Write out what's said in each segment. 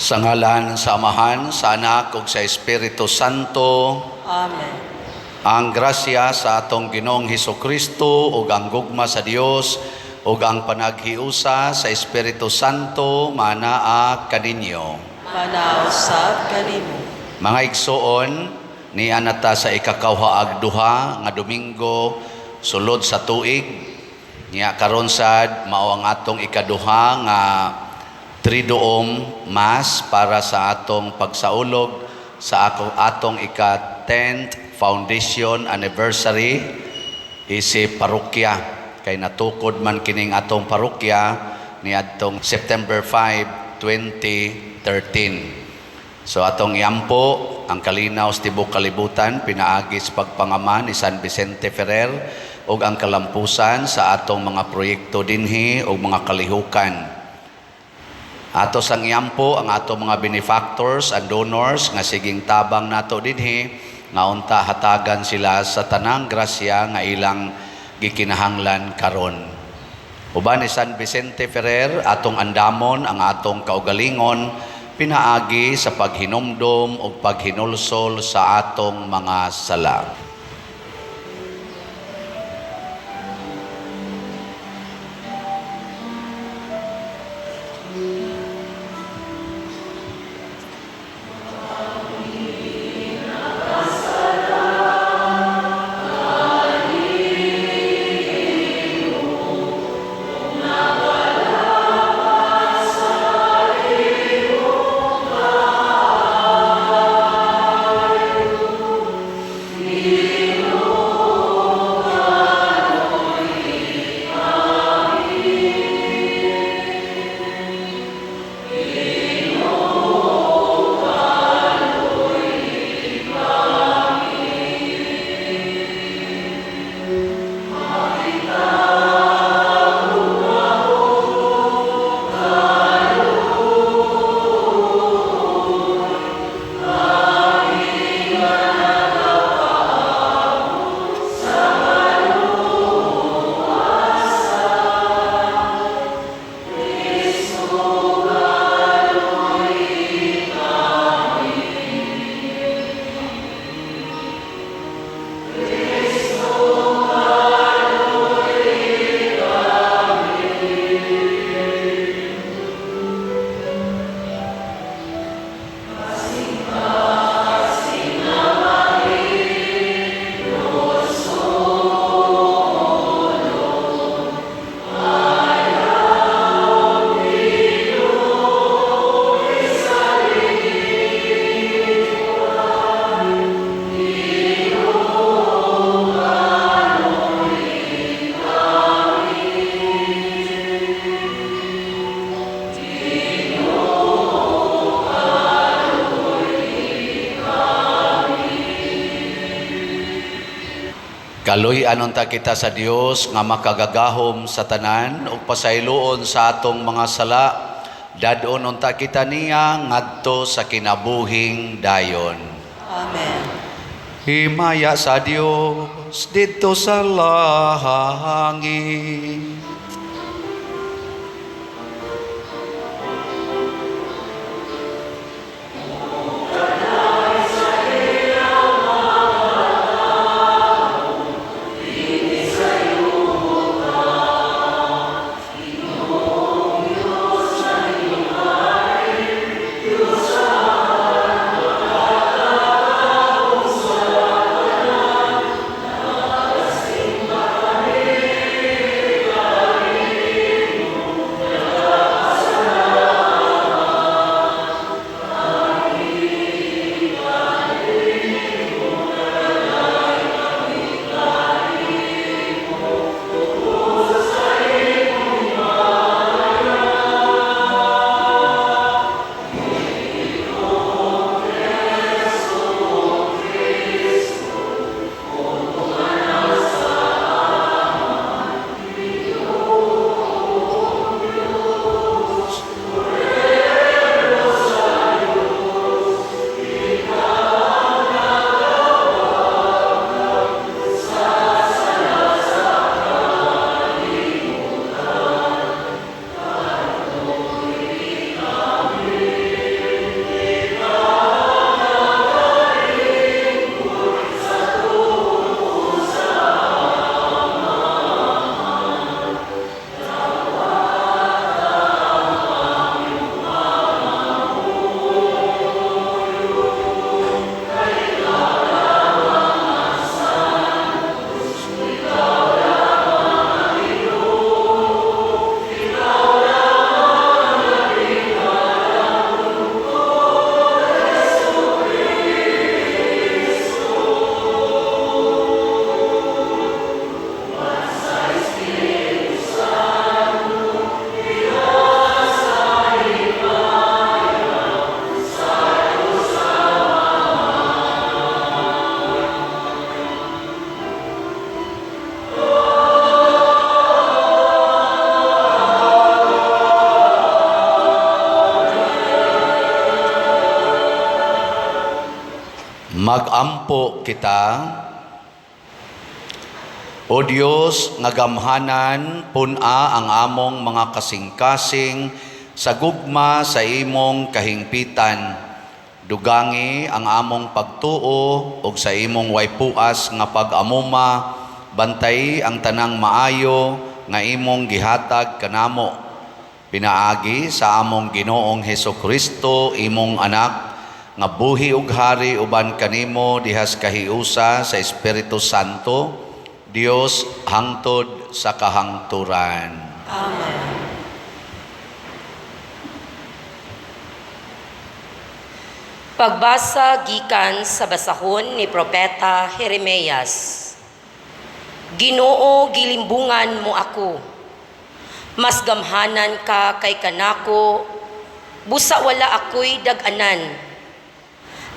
Sa ngalan sa Amahan, sa Anak, ug sa Espiritu Santo. Amen. Ang grasya sa atong Ginoong Hesukristo ug ang gugma sa Dios ug ang panaghiusa sa Espiritu Santo manaa kaninyo. Manausab kanimo. Mga igsoon, ni anata sa ikakawhaag duha nga Domingo sulod sa tuig. Niya karon sad mao ang atong ikaduha nga Triduum Mass para sa atong pagsaulog sa atong ika-10th Foundation Anniversary isip parokya. Kay natukod man kining atong parokya ni atong September 5, 2013. So atong iampo ang kalinaw sa tibuok kalibutan pinaagi sa pagpangaman ni San Vicente Ferrer ug ang kalampusan sa atong mga proyekto dinhi ug mga kalihukan. Ato sang iampo ang ato mga benefactors and donors nga siging tabang nato dinhi nga unta hatagan sila sa tanang grasya nga ilang gikinahanglan karon. Uban ni San Vicente Ferrer atong andamon ang atong kaugalingon pinaagi sa paghinumdom ug paghinulsol sa atong mga sala. Kaluy-an unta kita sa Dios nga makagagahom sa tanan ug pasayloon sa atong mga sala. Dadon unta kita niya ngadto sa kinabuhing dayon. Amen. Himaya sa Dios dito sa langit. Magampo kita. O Dios, nga gamhanan puna ang among mga kasing-kasing sa gugma sa imong kahingpitan. Dugangi ang among pagtuo ug sa imong waypuas nga pag-amuma, bantay ang tanang maayo nga imong gihatag kanamo. Pinaagi sa among Ginoong Hesukristo, imong anak, nga buhi ug hari uban kanimo dihas kahiusa sa Espiritu Santo, Dios hangtod sa kahangturan. Amen. Pagbasa gikan sa basahon ni Propeta Jeremias. Ginoo, gilimbungan mo ako. Mas gamhanan ka kay kanako, busa wala ako'y dag-anan.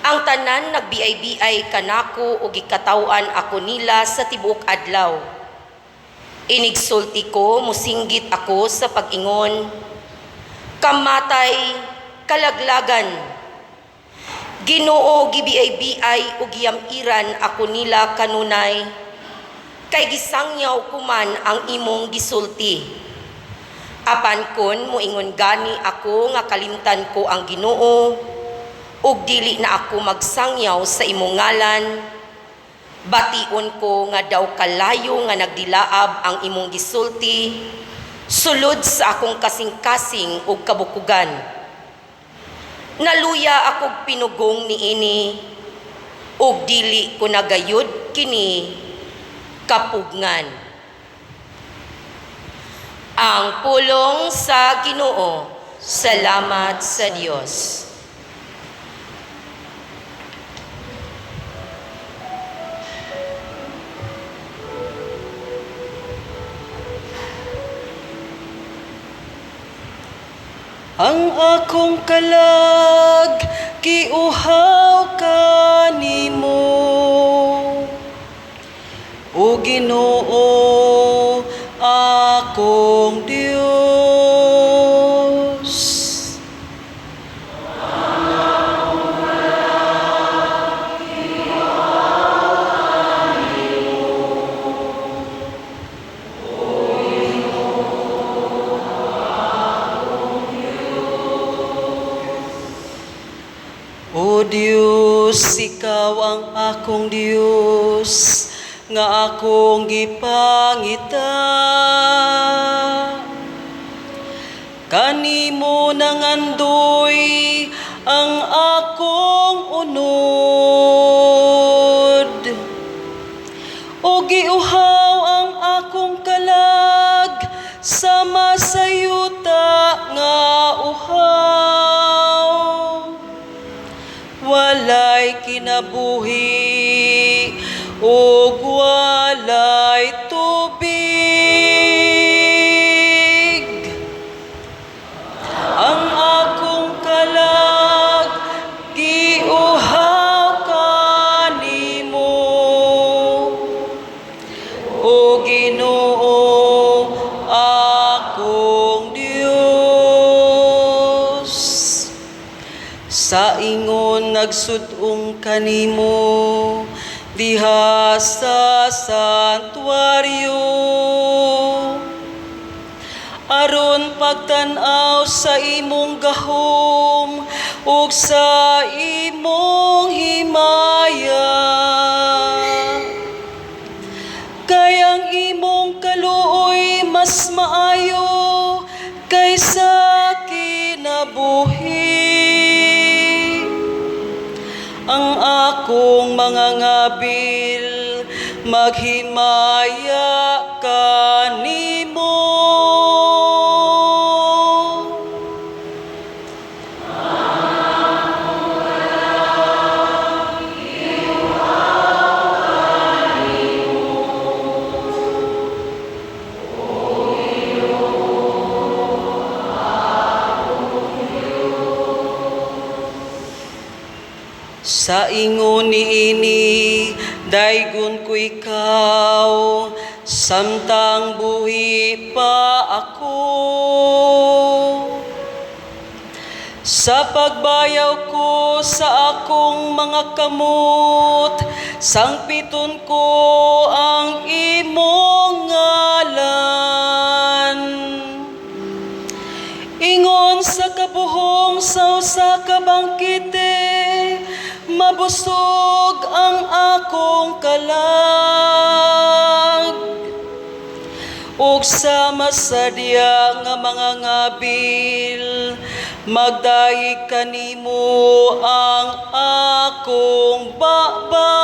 Ang tanan nagbiay-biay kanako o gikatawan ako nila sa tibuok adlaw. Inigsulti ko, musinggit ako sa pag-ingon, kamatay, kalaglagan. Ginoo, gibiay-biay o giyamiran ako nila kanunay, kay gisangyaw kuman ang imong gisulti. Apan kon moingon gani ako nga kalimtan ko ang Ginoo, ug dili na ako magsangyaw sa imong ngalan, bation ko nga daw kalayo nga nagdilaab ang imong gisulti, sulod sa akong kasing-kasing ug kabukugan. Naluya akong pinugong niini, ug dili ko nagayud kini kapugngan. Ang pulong sa Ginoo. Salamat sa Dios. Ang akong kalag, giuhaw kanimo. O Ginoo, akong Dios. O Diyos, ikaw ang akong Diyos, nga akong gipangita. Kanimo nangandoy ang akong unod. O giuhaw ang akong kalag, sama sa yuta nga uhaw. Walay kinabuhi ug walay tubig. Ang akong kalag, giuhaw kanimo. O Ginoo, akong Dios. Sa ingon nagsudong kanimo, diha sa santuaryo. Aron pagtan-aw sa imong gahom, ug sa imong himaya. Kay ang imong kaluoy mas maayo kaysa kinabuhi. Ang akong mga ngabil maghimaya kanimo. Sa ingon niini, daygon ko ikaw, samtang buhi pa ako. Sa pagbayaw ko sa akong mga kamot, sangpiton ko ang imong ngalan. Ingon sa kabuhong sa usa ka bangkite, mabusog ang akong kalag. Ug sama sa diya nga mga ngabil, magdayeg kanimo ang akong baba.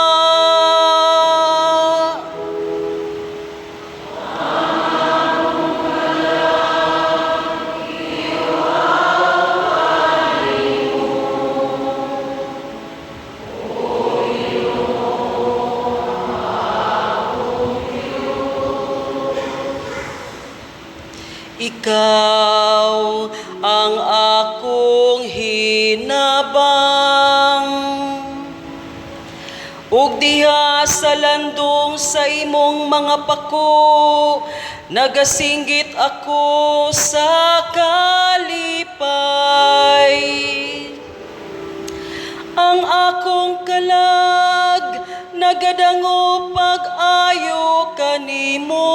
Ikaw ang akong hinabang, ug diha sa landong sa imong mga pako, nagasinggit ako sa kalipay. Ang akong kalag nagadango pag-ayo kanimo.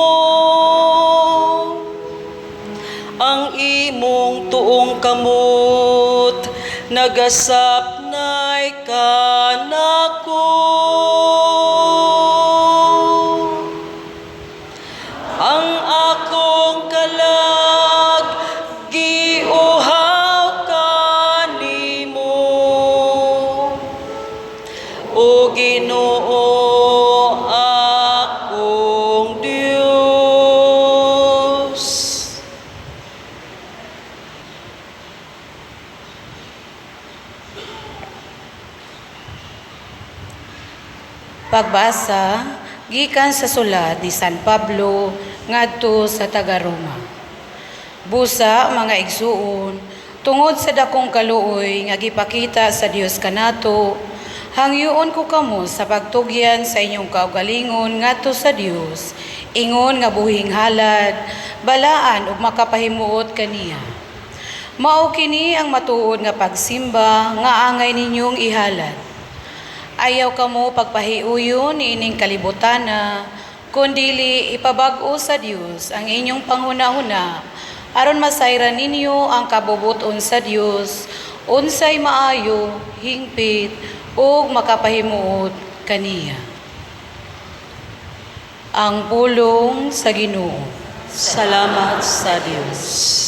Ang imong tuong kamot nagasapnay kanako. Ang akong kalag giuhaw kanimo, o Ginoo akong Dios. Pagbasa gikan sa sulat ni San Pablo ngadto sa taga-Roma. Busa mga igsuon, tungod sa dakong kaluoy nga gipakita sa Dios kanato, hangyoon ko kamo sa pagtugyan sa inyong kaugalingon ngadto sa Dios, ingon nga buhing halad, balaan ug makapahimuot kaniya. Mao kini ang matuod nga pagsimba nga angay ninyong ihalad. Ayaw kamo pagpahiuyon ni ining kalibutana, kundili ipabag-o sa Dios ang inyong panghuna-huna, aron masayran ninyo ang kabubuton sa Dios, unsay maayo, hingpit, ug makapahimuot kaniya. Ang pulong sa Ginoo. Salamat sa Dios.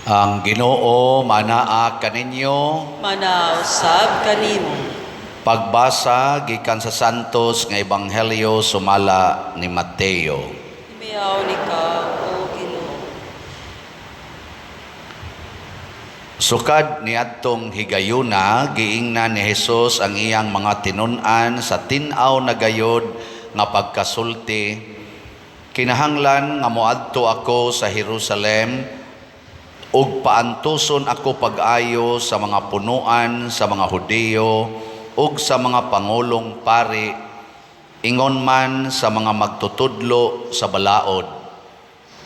Ang Ginoo manaa kaninyo. Manausab kanimo. Pagbasa gikan sa Santos nga Ebanghelyo sumala ni Mateo. Imiyaw ni ka, o Ginoo. Sukad niadtong higayuna, giingnan ni Hesus ang iyang mga tinun-an sa tin-aw na gayod nga pagkasulti. Kinahanglan nga moadto ako sa Jerusalem ug paantuson ako pag-ayo sa mga punuan sa mga Hudiyo ug sa mga pangulong pari, ingon man sa mga magtutudlo sa balaod.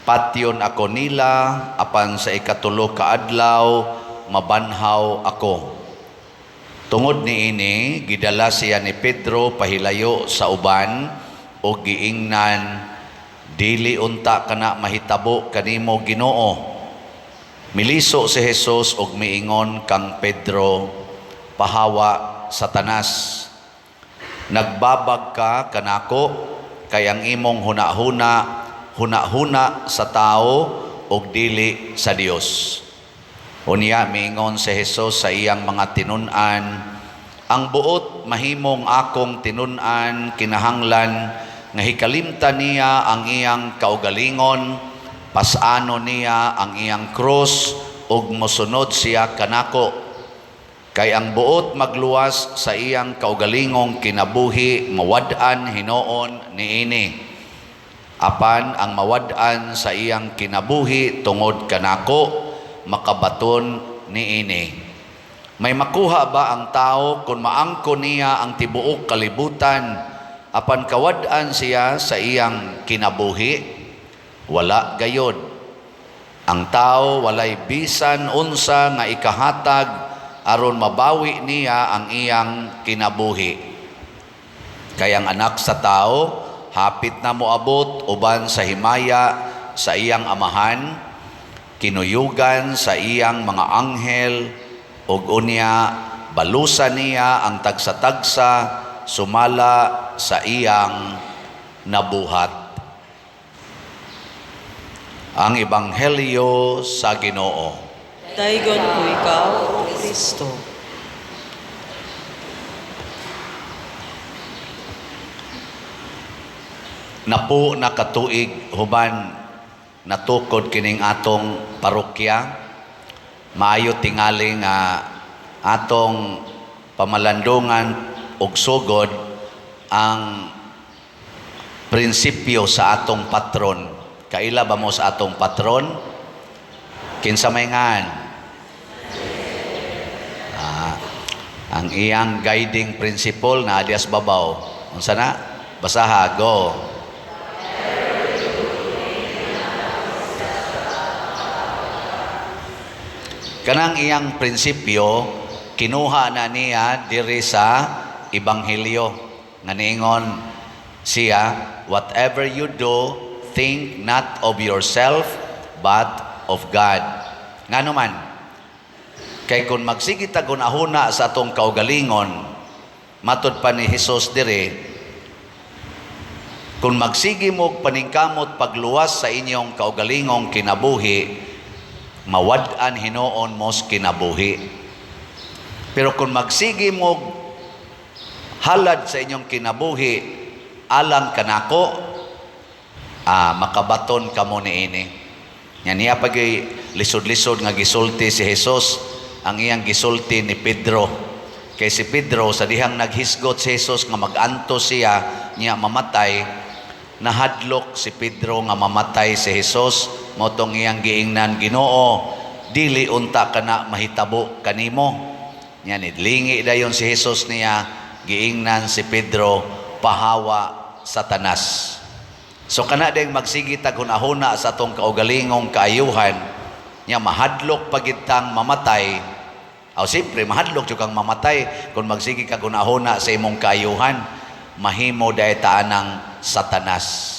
Patyon ako nila, apan sa ikatulo ka adlaw mabanhaw ako. Tungod niini, gidala siya ni Pedro pahilayo sa uban o giingnan, dili unta kana mahitabo kanimo Ginoo. Miliso si Jesus og miingon kang Pedro, pahawa Satanas. Nagbabag ka kanako kay ang imong huna-huna sa tao og dili sa Dios. Unya miingon si Jesus sa iyang mga tinun-an, Ang buot mahimong akong tinun-an kinahanglan nga hikalimtan niya ang iyang kaugalingon, pasano niya ang iyang krus ug mosunod siya kanako. Kay ang buot magluwas sa iyang kaugalingong kinabuhi mawad-an hinoon niini. Apan ang mawad-an sa iyang kinabuhi tungod kanako makabaton niini. May makuha ba ang tao kung maangko niya ang tibuok kalibutan apan kawad-an siya sa iyang kinabuhi? Wala gayod. Ang tao walay bisan unsa nga ikahatag aron mabawi niya ang iyang kinabuhi. Kay ang anak sa tao hapit na moabot uban sa himaya sa iyang amahan, kinuyugan sa iyang mga anghel, ug unya balusan niya ang tagsa-tagsa sumala sa iyang nabuhat. Ang Ebanghelyo sa Ginoo. Daygon ko ikaw, O Kristo. Napo na katuig huban natukod kining atong parokya. Maayo tingali nga atong pamalandungan og sugod ang prinsipyo sa atong patron. Kaila ba mo sa atong patron? Kinsa may ngan? Ang iyang guiding principle na adias babaw. Unsa na? Basaha, go. Kanang iyang prinsipyo kinuha na niya diri sa Ebanghelyo nga niingon siya, whatever you do, think not of yourself but of God. Ngano man kay kun magsige ta gunahuna sa atong kaugalingon, matud pa ni Hesus dire, kun magsige mo paningkamot pagluwas sa inyong kaugalingong kinabuhi, mawad-an hinoon mos kinabuhi. Pero kung magsige mo halad sa inyong kinabuhi alang kanako, makabaton kamo niini. Nya niya pag lisod-lisod nga gisulti si Jesus, ang iyang gisulti ni Pedro. Kay si Pedro sa dihang naghisgot si Jesus nga maganto siya niya mamatay, nahadlok si Pedro nga mamatay si Jesus. Motong iyang giingnan, Ginoo, dili unta kana mahitabo kanimo. Yan idlingi dayon si Jesus niya, giingnan si Pedro, pahawa Satanas. So kana ding magsigi tag hunahuna sa atong kaugalingong kaayuhan, nya mahadlok pagitang mamatay. Aw siyempre mahadlok jud kang mamatay kung magsigi ka hunahuna sa imong kaayuhan, mahimo dahi taanang Satanas.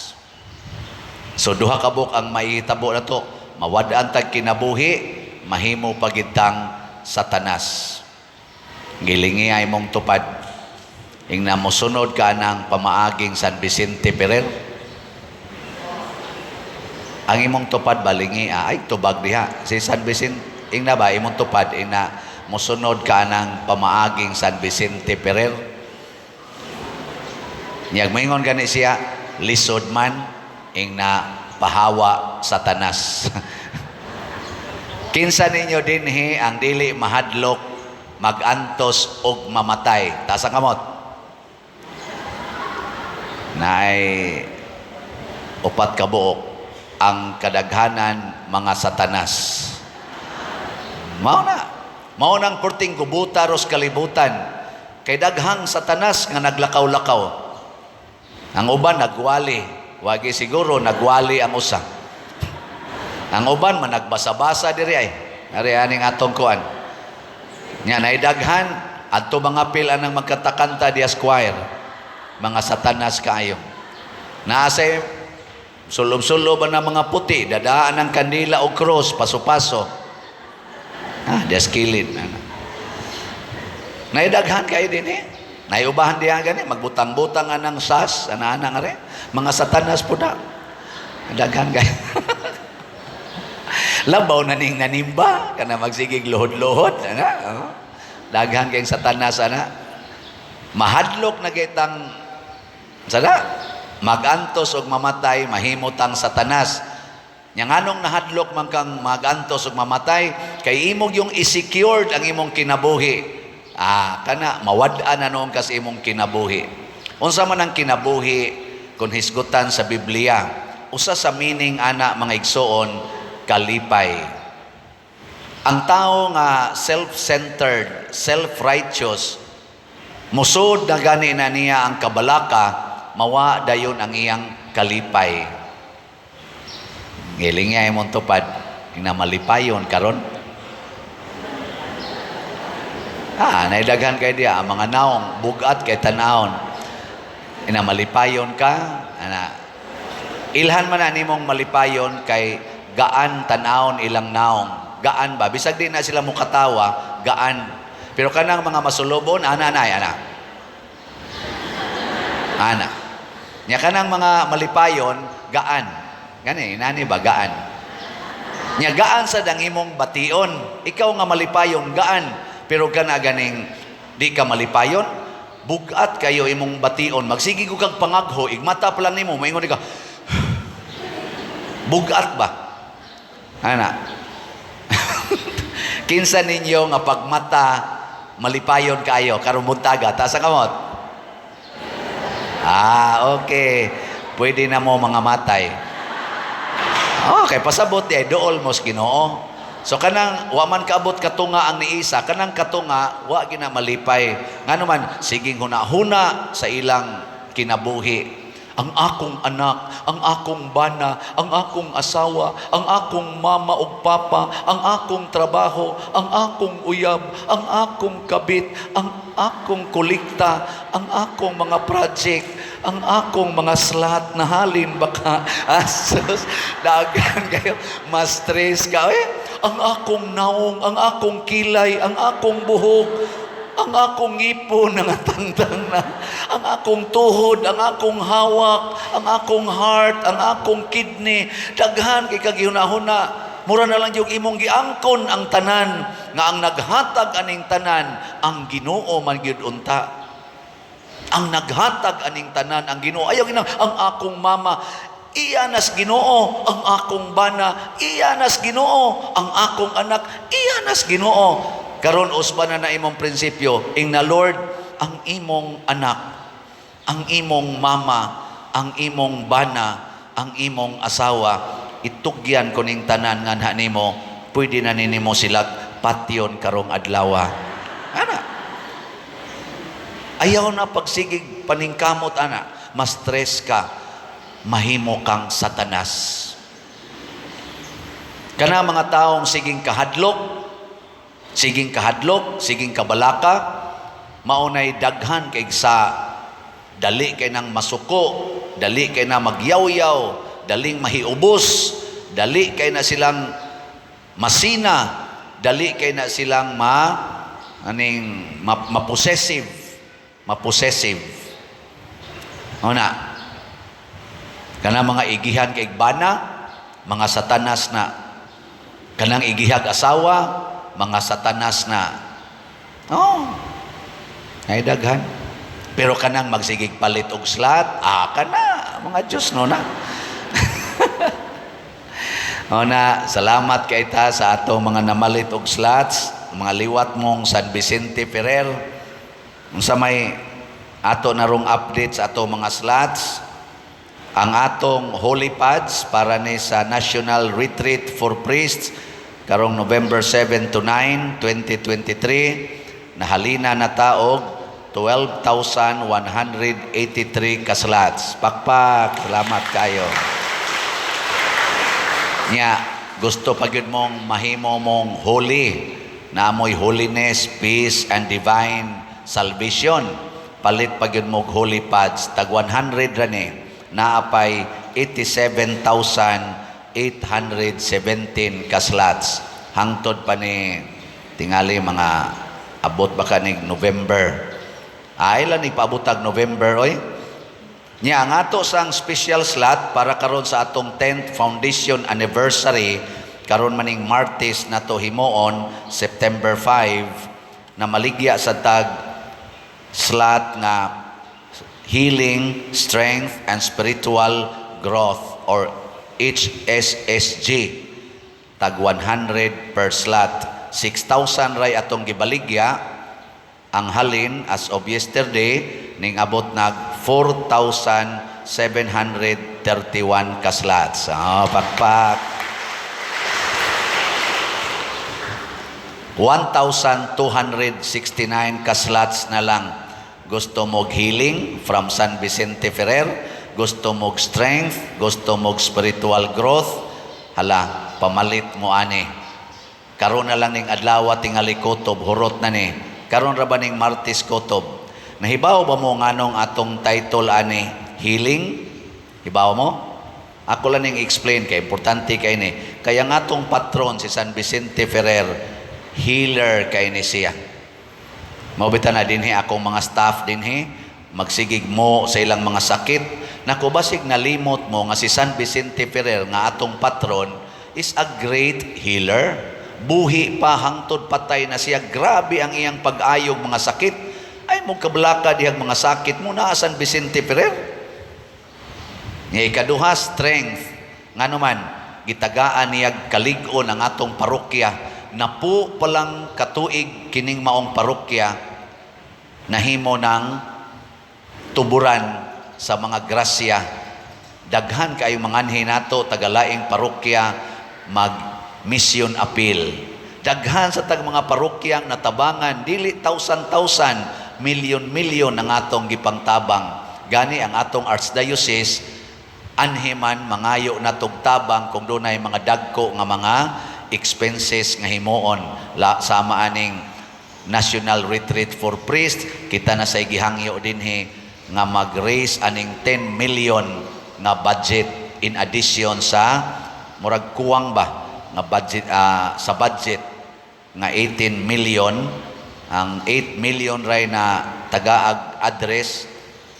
So duha ka buk ang mahitabo na to, mawad-an tag kinabuhi, mahimo pagitang Satanas. Gilingi ay mong tupad ing na mosunod ka ng pamaaging San Vicente Ferrer. Ang imong tupad balingi ay tubag diha si San Vicente ing na ba imong tupad ing na mosunod ka ng pamaaging San Vicente Ferrer. Niyag maingon gani siya, lisod man ing na pahawa Satanas. Kinsa ninyo dinhi ang dili mahadlok, magantos og mamatay? Tasa kamot. Naay upat ka buok ang kadaghanan mga Satanas. Mao nang purting kubuta ros kalibutan. Kay daghang Satanas nga naglakaw-lakaw. Ang uban nagwali, wagi siguro nagwali ang usa. Ang uban man nagbasa-basa diri ay. Ari aning atong kuan. Nya nay daghan adto mga pila nang magkatakanta di Esquire. Mga Satanas kaayo. Naasay sulob-sulob na mga puti, dadaan ng kandila o cross, paso-paso. Deskilid. Naidaghan kayo din eh. Naiubahan diyan gani, magbutang-butang ng sas, ana-ana nga rin. Mga Satanas po na. Daghan kayo. Labaw na ning nanimba, kana magsigig luhod-luhod. Daghan kayong Satanas, ana. Mahadlok na kitang sada magantos og mamatay, mahimutang satanas. Nya nganong nahadlok man kang magantos ug mamatay kay imong yung i-secured ang imong kinabuhi. Kana mawad-an na noon kas imong kinabuhi. Unsa man ang kinabuhi kung hisgutan sa Biblia? Usa sa meaning ana mga igsoon, kalipay. Ang tao nga self-centered, self-righteous, musod na gani na niya ang kabalaka, mawa dayon ang iyang kalipay. Giling niya imong tupad, inamalipayon karon. Naidaghan kay diya ang mga naong bugat kay tanawon. Inamalipayon ka, ilhan man na nimong malipayon kay gaan tanawon ilang naong. Gaan ba? Bisag di na sila mukatawa, gaan. Pero kanang mga masulubon, ana. Nya kanang mga malipayon, gaan. Gani, nani ba, gaan. Nya gaan sa dang imong bation. Ikaw nga malipayon, gaan. Pero kana ganing di ka malipayon, bugat kayo imong bation. Magsigi ko kag pangagho, igmata pa lang nimo, maingon ka, bugat ba? Ana. Kinsa ninyo nga pagmata, malipayon kayo, karon buntaga, tasa kamot. Okay. Pwede na mo mga matay. Okay, pasabot di, dool mos Ginoo. So kanang wa man kaabot katunga ang niisa, kanang katunga wa gina malipay. Ngano man siging hunahuna sa ilang kinabuhi. Ang akong anak, ang akong bana, ang akong asawa, ang akong mama ug papa, ang akong trabaho, ang akong uyab, ang akong kabit, ang akong kolekta, ang akong mga project, ang akong mga slot na halin baka asos dagan kayo ma-stress ka ang akong naong, ang akong kilay, ang akong buhok, ang akong ngipon nga tandang na, ang akong tuhod, ang akong hawak, ang akong heart, ang akong kidney, daghan kay kagihunahuna. Mura na lang yung imong giangkon ang tanan, nga ang naghatag aning tanan, ang Ginoo man gyud unta. Ang naghatag aning tanan, ang Ginoo. Ayaw ginang, ang akong mama, iyanas Ginoo, ang akong bana, iyanas Ginoo, ang akong anak, iyanas Ginoo. Karon usban na imong prinsipyo, ing na Lord, ang imong anak, ang imong mama, ang imong bana, ang imong asawa, itugyan ko ning tanan nga nimo, pwede na ninimo sila patyon karong adlaw. Ana. Ayaw na pagsigig paningkamot ana, ma-stress ka, mahimo kang satanas. Kana mga taong siging kahadlok, siging kabalaka, maunay daghan kay sa dali kay nang masuko, dali kay na magyaw-yaw, daling mahiubos, dali kay na silang masina, dali kay na silang mapossessive. Una, kanang mga igihan kay bana, mga satanas na. Kanang igihag asawa, mga satanas na. Ay daghan. Pero kanang magsigig palit og slot, kana mga Diyos no na. Salamat kay ta sa atong mga namalit og slots, mga liwat mong San Vicente Ferrer. Unsa may ato narong update sa atong mga slots, ang atong holy pads para ni sa National Retreat for Priests karong November 7 to 9, 2023, nahalina na taog 12,183 ka slots. Pakpak, salamat kayo. Nya, gusto pa gyud mong mahimo mong holy, na amoy holiness, peace, and divine salvation. Palit pa gyud mo holy pads, tag 100 rani, naapay 87,817 ka slots. Hangtod pa ni tingali mga abot baka ni November. Ilan ipabutag November oy? Nya nga ato sang special slot para karon sa atong 10th foundation anniversary karon maning Martes nato himuon September 5 na maligya sa tag slot nga healing, strength, and spiritual growth or HSSG. Tag 100 per slot. 6,000 ray atong gibaligya. Ang halin as of yesterday ning abot nag 4,731 ka slots. Pakpak. 1,269 ka slots na lang. Gusto mo healing from San Vicente Ferrer, gusto mo strength, gusto mo spiritual growth, hala, pamalit mo ani. Karon na lang ning adlaw tingali kutob, hurot na ni. Karon ra ba ning Martes kutob? Nahibaw ba mo nganong atong title ani, healing? Hibaw mo? Ako lang ning explain kay importante kay ni. Kaya nga atong patron si San Vicente Ferrer, healer kay ni siya. Maubita na dinhi akong mga staff dinhi, magsigig mo sa ilang mga sakit. Naku basig nalimot mo nga si San Vicente Ferrer nga atong patron is a great healer. Buhi pa hangtod patay na siya. Grabe ang iyang pag-ayog mga sakit. Ay mo kablaka dihang mga sakit mo na San Vicente Ferrer. Nga ikaduha, strength. Nga naman, gitagaan niya kalig-on ang atong parokya. Napo palang katuig kining maong parokya nahimo ng tuburan sa mga grasya. Daghan kayo manganhi nato tagalaing parokya mag mission appeal. Daghan sa tag mga parokyang natabangan dili tausan-tausan, milyon-milyon ang atong gipangtabang. Gani ang atong archdiocese anhiman mangayo na tugtabang kung dunay mga dagko nga mga expenses nga himuon sama aning National Retreat for Priests. Kita na sa gihangyo dinhi nga mag-raise aning 10 million nga budget in addition sa murag kuwang ba nga budget sa budget nga 18 million. Ang 8 million ray na taga address,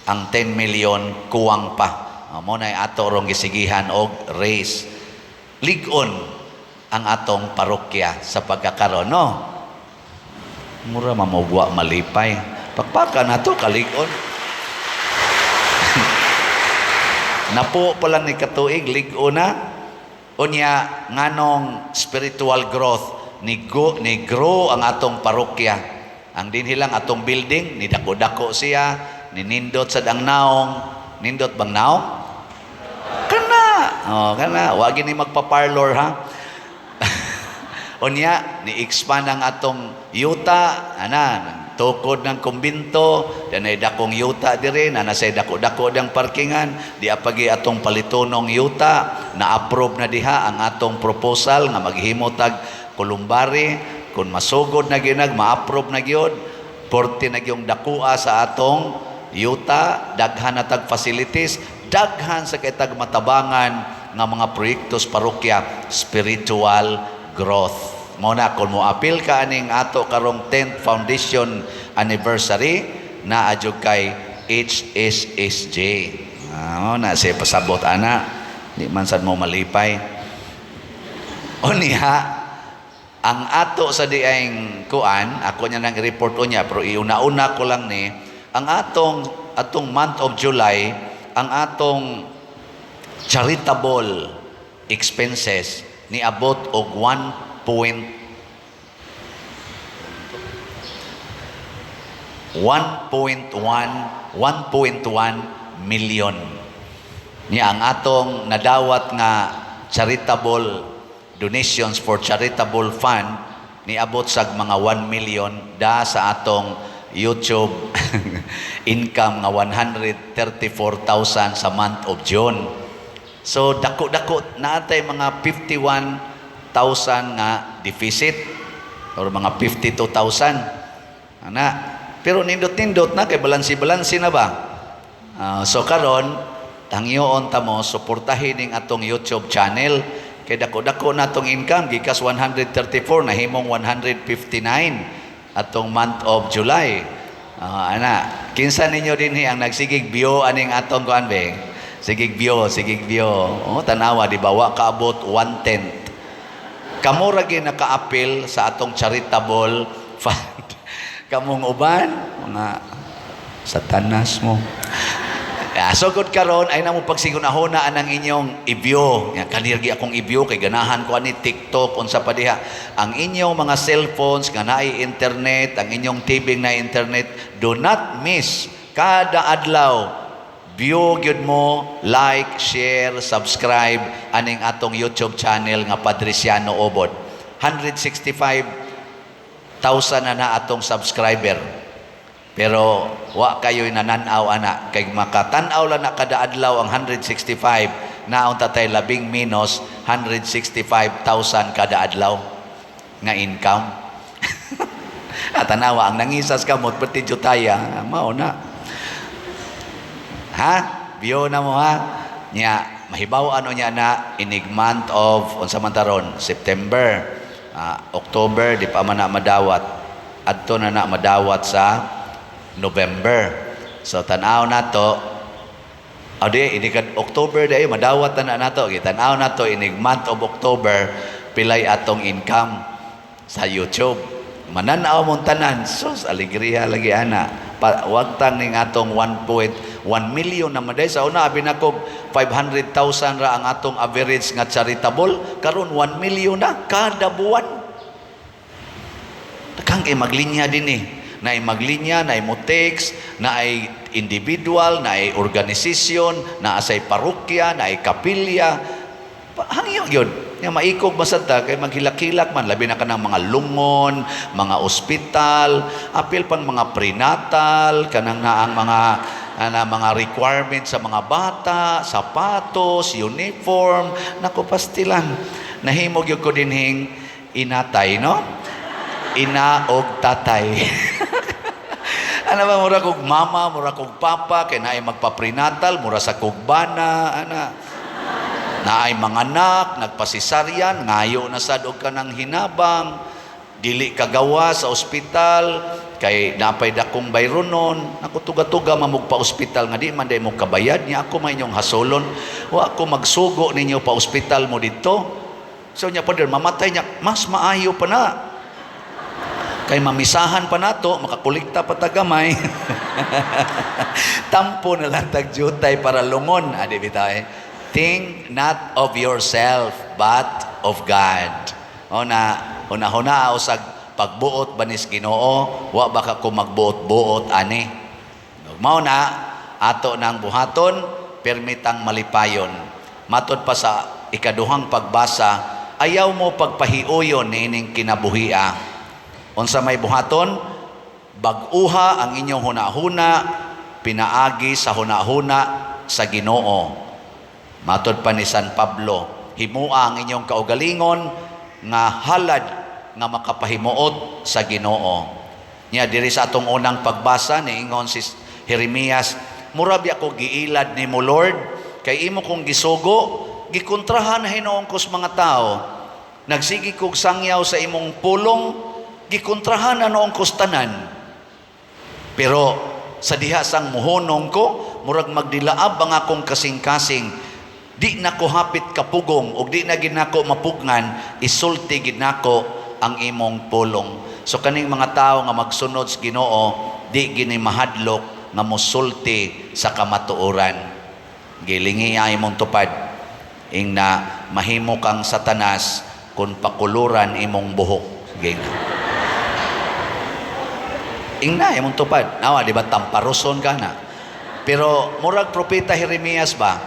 ang 10 million kuwang pa. Mo na ato rong gisigihan og raise. Ligon ang atong parokya sa pagkakaroon, no? Mura mamugwa malipay. Pakpakan na to, kaligon. Napo pa lang ni katuig, ligo na. Unya, nganong spiritual growth, ni grow ang atong parokya. Ang dinhilang atong building, ni dako-dako siya, ni nindot sa dangnaong, nindot bang naong? Kana! Kana. Wagi ni magpa-parlor, ha? Unya, ni-expand ang atong yuta, tukod ng kumbinto, danay dakong yuta dire, say dako-dako ng parkingan, di apagi atong palitonong yuta, na-approve na diha ang atong proposal nga maghimotag kulumbari, kung masugod na ginag, ma-approve na gyud, 40 na gyung dakua sa atong yuta, daghan na tag facilities, daghan sa kitag matabangan nga mga proyektos parokya, spiritual growth. Muna kung mo appeal ka aning ato karong 10th foundation anniversary na adyo kay HSSJ. Na siya pasabot ana, di man sad mo malipay. O niya, ang ato sa diayng kuan, ako niya nang report o niya, pero iuna-una ko lang ni, ang atong month of July, ang atong charitable expenses ni abot og 1.1 million. Niya ang atong nadawat nga charitable donations for charitable fund ni abot sag mga 1 million da sa atong YouTube income nga 134,000 sa month of June. So dako-dako naatay mga 51,000 nga deficit or mga 52,000 ana, pero nindot-nindot na kay balansi-balansi na ba. So karon tangyoon ta mo suportahin ning atong YouTube channel kay dako-dako natong income gikas 134 na himong 159 atong month of July. Ana, kinsa ninyo dinhi ang nagsigig view aning atong kuan be? Sigig view. Tanawa di ba wa kaabot 1/10. Kamo ra gyud naka-appeal sa atong charitable fund. Kamong uban mga Satanas mo. Sugod karon ay namo pagsigunahuna anang inyong i-view. Nga kanirgi akong i-view kay ganahan ko ani TikTok unsa pa diha. Ang inyong mga cellphones nga naay internet, ang inyong TV na internet, do not miss kada adlaw. View gyud mo, like, share, subscribe aning atong YouTube channel nga Padresiano Obod. 165,000 na atong subscriber. Pero wa kayo'y nananaw ana kay makatanaw lang na kada adlaw ang 165 naon tatay labing minus 165,000 kada adlaw nga income. At tanawa ang nangisas kamot pati jutaya mao na. Ha? Biyo na mo ha. Nya mahibaw ano nya na inig month of unsa man taron September, October di pa man na madawat. Adto na madawat sa November. So tanaw nato adi ini kan October day madawat na nato tanaw nato inig month of October pilay atong income sa YouTube. Mananaw mong tanan sus alegria lagi ana. Wag tang ning atong 1.1 million na maday sa una abi nako 500,000 ra ang atong average nga charitable karon 1 million na kada buwan. Kang maglinya dinhi. Na ay maglinya, na ay motex, na ay individual, na ay organisasyon, na asay parokya, na ay kapilya. Hangyo yun. Yung maikog masada, kay maghilak-hilak man. Labi na ka ng mga lungon, mga ospital, apil pang mga prenatal, kanang na ang mga requirements sa mga bata, sapatos, uniform, naku pastilan. Nahimog yung ko dinhing inatay, no? Ina og tatay. Ano ba, mura kog mama, mura kog papa, kay naay magpaprenatal, mura sa kog bana, ana. Naay manganak, nagpasisaryan, ngayo na sad og kanang hinabang, dili kagawa sa ospital, kay napay dakong bayronon, ako tuga-tuga mamug pa ospital nga di man day mo kabayad niya ako may inyong hasolon, wa ako magsugo ninyo pa ospital mo dito. So nya pader mamatay niya, mas maayo pa na. Kay mamisahan pa nato, makakulikta pa tagamay. Tampo na lang tagjutay para lungon. Adi bitay. Think not of yourself, but of God. Una-huna usag pagbuot banis Ginoo, wa baka ko magbuot-buot ani. Mao na ato nang buhaton, permitang malipayon. Matod pa sa ikaduhang pagbasa, ayaw mo pagpahiuyon nining kinabuhia. Unsa may buhaton, bag-uha ang inyong hunahuna, pinaagi sa hunahuna sa Ginoo. Matod pa ni San Pablo, himua ang inyong kaugalingon nga halad nga makapahimuot sa Ginoo. Nya diri sa atong unang pagbasa niingon si Jeremias, murabi ako giilad nimo Lord, kay imo kong gisugo, gikontrahan hinoong kos mga tao. Nagsigi kog sangyaw sa imong pulong, gikontrahan na noong kustanan. Pero sa diha sang muhonong ko, murag magdilaab ang akong kasing-kasing, di na ko hapit kapugong o di na ginako mapugnan, isulti ginako ang imong pulong. So kaning mga tao nga magsunod sa Ginoo, di gini mahadlok nga mosulti sa kamatuoran. Gilingi ay imong tupad, ing na mahimo kang Satanas kung pakuluran imong buhok. Sige na. Ingna, imong tupad. Nawa, di ba, tamparuson ka na. Pero, murag propeta Jeremias ba,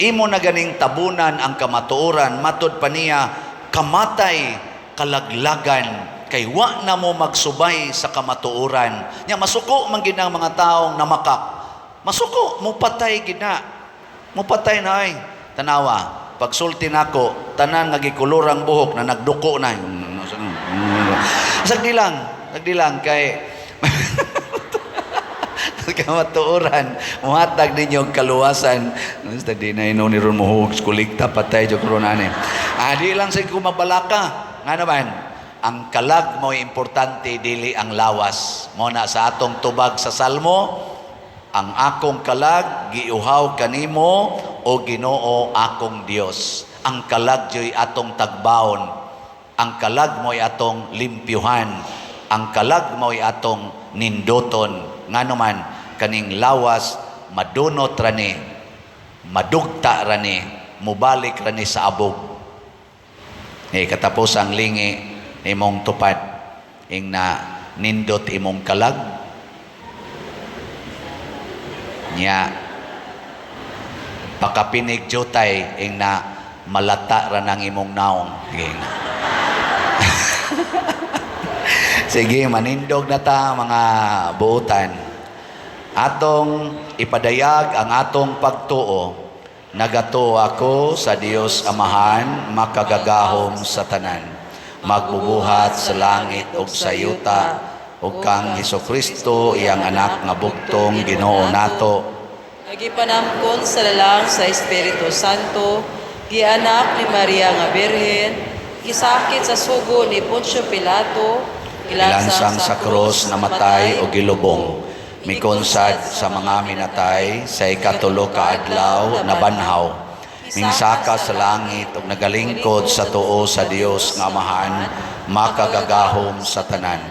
imo na ganing tabunan ang kamatuoran, matod pa niya, kamatay, kalaglagan, kay wa na mo magsubay sa kamatuoran. Nya, masuko man ginang mga taong namakak. Masuko, mupatay gina. Mupatay na ay. Tanawa, pagsulti nako, tanan nga gikulurang buhok na nagduko na. Nagdilang kay kamatuoran, muhatag ninyo kaluwasan. Basta di na ino ni ron muhug, kulikta patay jo karon ani. Di lang sa kumabalaka. Nga naman, ang kalag mo importante dili ang lawas. Mo na sa atong tubag sa Salmo, ang akong kalag giuhaw kanimo o Ginoo akong Dios. Ang kalag joy atong tagbaon. Ang kalag mo'y atong limpyuhan. ang kalag mo'y atong nindoton, nga naman kaning lawas madunot rani, madugta rani, mubalik rani sa abog. Katapos ang lingi imong tupad, ing na nindot imong kalag, nya pakapinig jutay, ing na malata ra ng imong naong. Sige, manindog na ta mga buutan. Atong ipadayag ang atong pagtuo. Nagato ako sa Dios Amahan, makagagahom sa tanan. Magbubuhat sa langit ug sa yuta, ug kang Hesukristo iyang anak nga bugtong Ginoo nato. Nagipanamkon sa lalang sa Espiritu Santo, gianak ni Maria nga Birhen, gisakit sa sugo ni Poncio Pilato, Ilansang sa krus namatay o gilubong. Mikonsad sa mga minatay sa ikatulo ka adlaw na banhaw. Mingsaka sa langit ug nagalingkod sa tuo sa Dios nga Amahan, makagagahom sa tanan.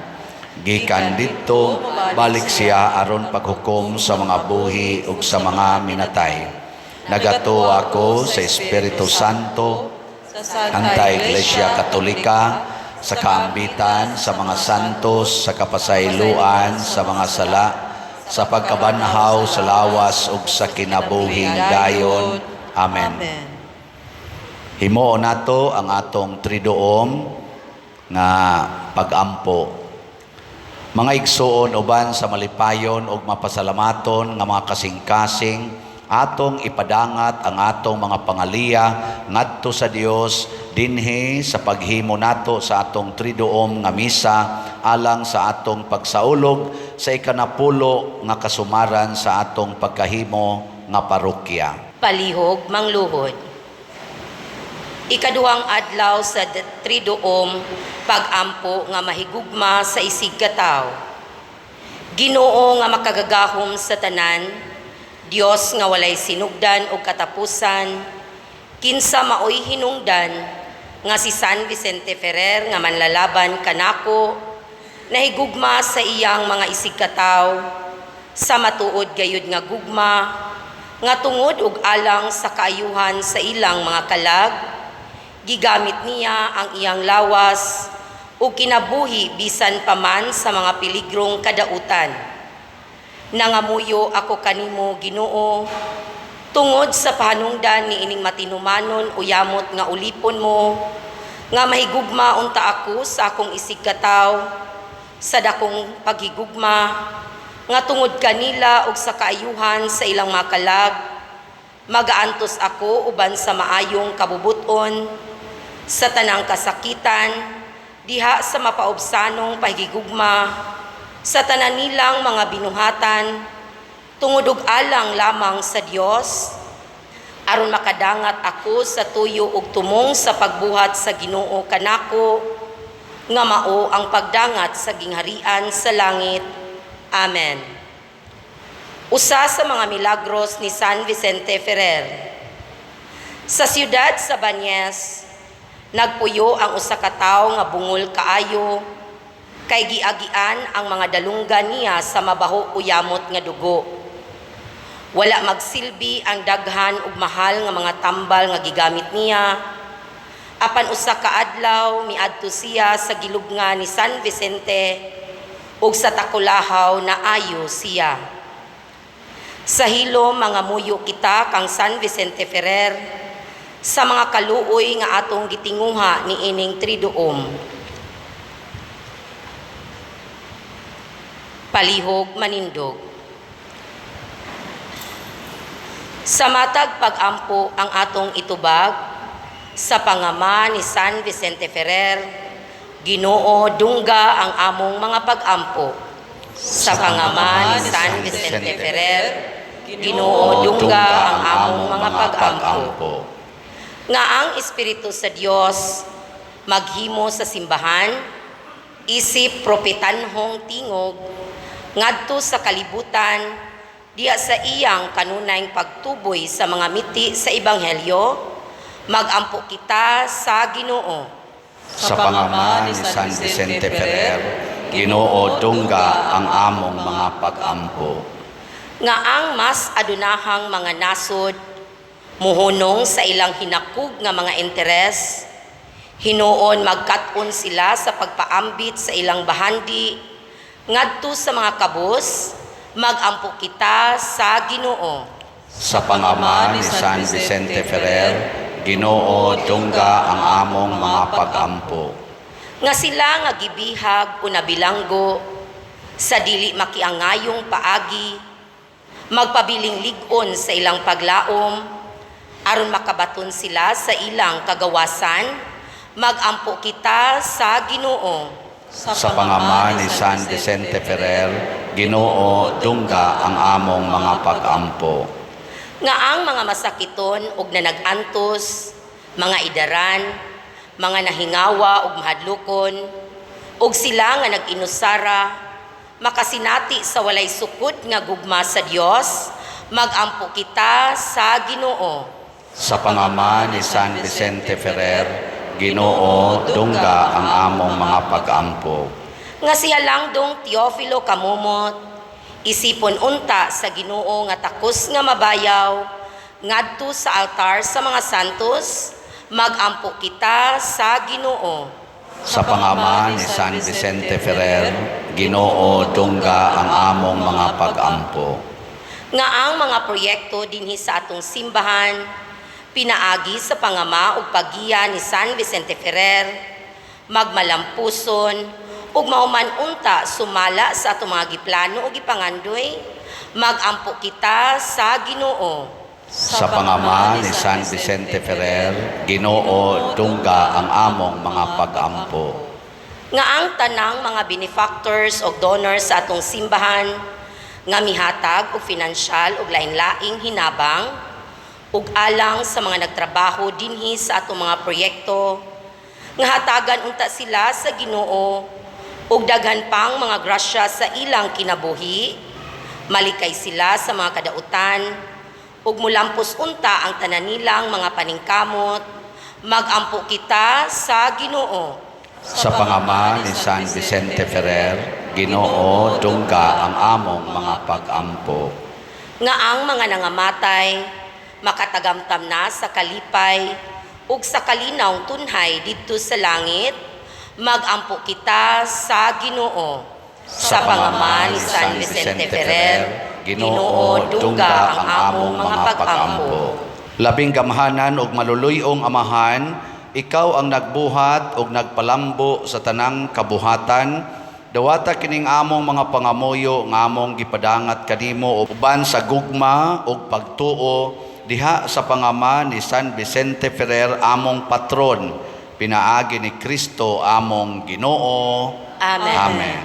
Gikan didto balik siya aron paghukom sa mga buhi ug sa mga minatay. Nagato ako sa Espiritu Santo, Santa Iglesia Katolika, sa kaambitan, sa mga santos, sa kapasayloan, sa mga sala, sa pagkabanhaw, sa lawas, ug sa kinabuhing dayon. Amen. Himuon nato ang atong triduom nga pagampo. Mga igsuon uban sa malipayon ug mapasalamaton nga mga kasing-kasing, atong ipadangat ang atong mga pangaliya ngadto sa Dios dinhi sa paghimo nato sa atong triduom nga misa alang sa atong pagsaulog sa ikanapulo nga kasumaran sa atong pagkahimo nga parokya. Palihog mangluhod. Ikaduhang adlaw sa triduom pagampo nga mahigugma sa isig kataw. Ginoo nga makagagahom sa tanan, Dios nga walay sinugdan o katapusan, kinsa maoy hinungdan nga si San Vicente Ferrer nga manlalaban kanako, nahigugma sa iyang mga isig kataw, sa matuod gayud nga gugma, nga tungod ug alang sa kaayuhan sa ilang mga kalag, gigamit niya ang iyang lawas ug kinabuhi bisan pa man sa mga peligrong kadautan. Nangamuyo ako kanimo, Ginoo, tungod sa pahanungdan ni ining matinumanon uyamot nga ulipon mo, nga mahigugma unta ako sa akong isig kataw, sa dakong paghigugma, nga tungod kanila ug sa kaayuhan sa ilang mga kalag, magaantos ako uban sa maayong kabubuton, sa tanang kasakitan, diha sa mapaubsanong pahigugma, sa tanan nilang mga binuhatan, tungod ug alang lamang sa Dios, aron makadangat ako sa tuyo ug tumong sa pagbuhat sa Ginoo kanako, nga mao ang pagdangat sa gingharian sa langit. Amen. Usa sa mga milagros ni San Vicente Ferrer. Sa siyudad sa Banyes, nagpuyo ang usa ka tawo nga bungol kaayo, kay giagian ang mga dalunggan niya sa mabaho uyamot nga dugo. Wala magsilbi ang daghan ug mahal nga mga tambal nga gigamit niya. Apan usa ka adlaw miadto siya sa gilubngan ni San Vicente ug sa takulahaw na ayo siya. Sa hilom mga muyo kita kang San Vicente Ferrer sa mga kaluoy nga atong gitinguha ni ining triduom. Palihog manindog. Sa matag pagampo ang atong itubag, sa pangama ni San Vicente Ferrer, Ginoo dungga ang among mga pagampo. Sa pangama ni San Vicente Ferrer, Ginoo dungga ang among mga pagampo. Nga ang Espiritu sa Dios maghimo sa simbahan, isip propetanhong tingog, ngadto sa kalibutan, diya sa iyang kanunayng pagtuboy sa mga miti sa Ebanghelyo, magampo kita sa Ginoo. Sa pangama ni San Vicente Ferrer, Ginoo dungga ang among mga pag-ampo. Nga ang mas adunahang mga nasod, muhunong sa ilang hinakug nga mga interes, hinuon magkat-on sila sa pagpaambit sa ilang bahandi, ngadto sa mga kabus, magampo kita sa Ginoo. Sa pangama ni San Vicente Ferrer, Ginoo dungga ang among mga pag-ampo. Nga sila nga gibihag o nabilanggo, sa dili makiangayong paagi, magpabiling ligon sa ilang paglaom, aron makabaton sila sa ilang kagawasan, magampo kita sa Ginoo. Sa pangama ni San Vicente Ferrer, Ginoo dungga ang among mga pag-ampo. Nga ang mga masakiton ug nanag-antos, mga idaran, mga nahingawa ug mahadlokon, ug sila nga nag-inusara, makasinati sa walay sukod nga gugma sa Dios, magampo kita sa Ginoo. Sa pangama ni San Vicente Ferrer, Ginoo dungga ang among mga pag-ampo. Nga siya lang dong Teofilo kamumot, isipon unta sa Ginoo nga takos nga mabayaw, ngadto sa altar sa mga santos, magampo kita sa Ginoo. Sa pangama ni San Vicente Ferrer, Ginoo dungga ang among mga pag-ampo. Nga ang mga proyekto dinhi sa atong simbahan, pinaagi sa pangama ug paggiya ni San Vicente Ferrer, magmalampuson, ug mauman unta sumala sa atong mga giplano ug gipangandoy, magampo kita sa Ginoo. Sa pangama ni San Vicente Ferrer, Ginoo dungga ang among mga pag-ampo. Nga ang tanang mga benefactors o donors sa atong simbahan, nga mihatag og pinansyal ug lain-laing hinabang, ug alang sa mga nagtrabaho dinhi sa atong mga proyekto, nga hatagan unta sila sa Ginoo, ug daghan pang mga grasya sa ilang kinabuhi, malikay sila sa mga kadautan, ug mulampos unta ang tanan nilang mga paningkamot, magampo kita sa Ginoo. Sa pangama ni San Vicente Ferrer, Ginoo dungga ang among mga pag-ampo. Nga ang mga nangamatay, makatagamtam na sa kalipay, ug sa kalinawng tunhay didto sa langit, magampo kita sa Ginoo. Sa pangama ni San Vicente Ferrer, Ginoo dungga ang among mga pag-ampo. Labing gamhanan ug maluluyong amahan, ikaw ang nagbuhat ug nagpalambo sa tanang kabuhatan, dawata kining among mga pangamuyo nga among gipadangat kanimo uban sa gugma ug pagtuo diha sa pangama ni San Vicente Ferrer among patron, pinaagi ni Kristo among Ginoo. Amen. Amen.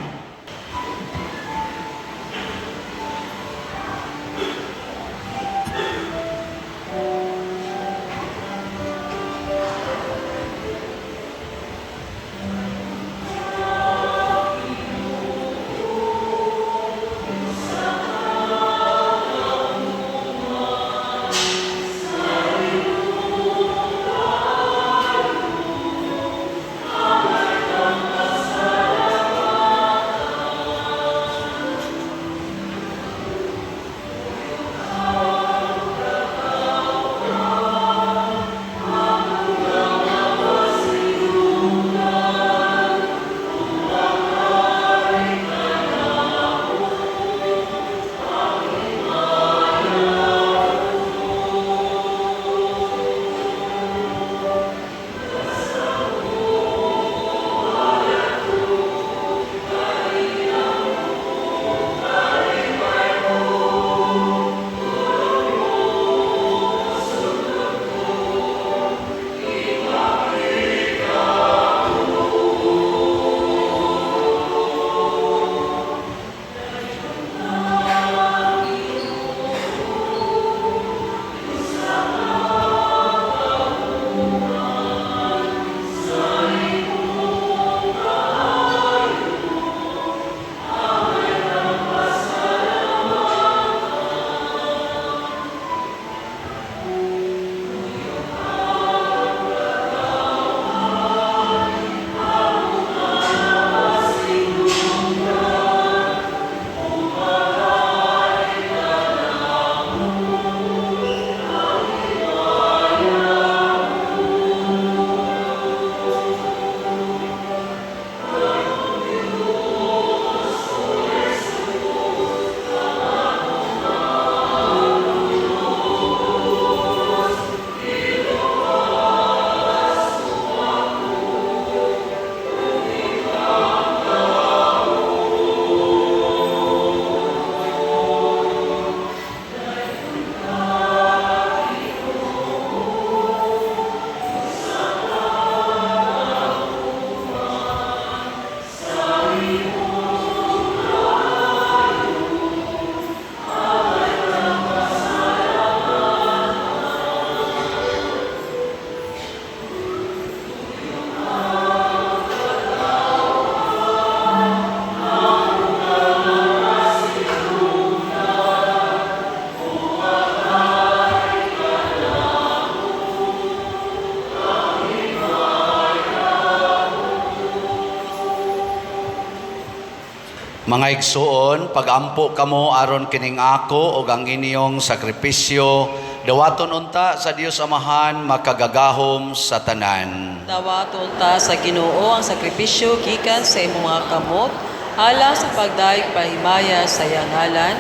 Mga igsuon, pagampo kamo aron kining ako ug ang inyong sakripisyo, dawaton unta sa Dios Amahan makagagahom sa tanan. Dawaton ta sa Ginoo ang sakripisyo gikan sa imong mga kamot, alang sa pagdayeg pahimaya sa iyang ngalan,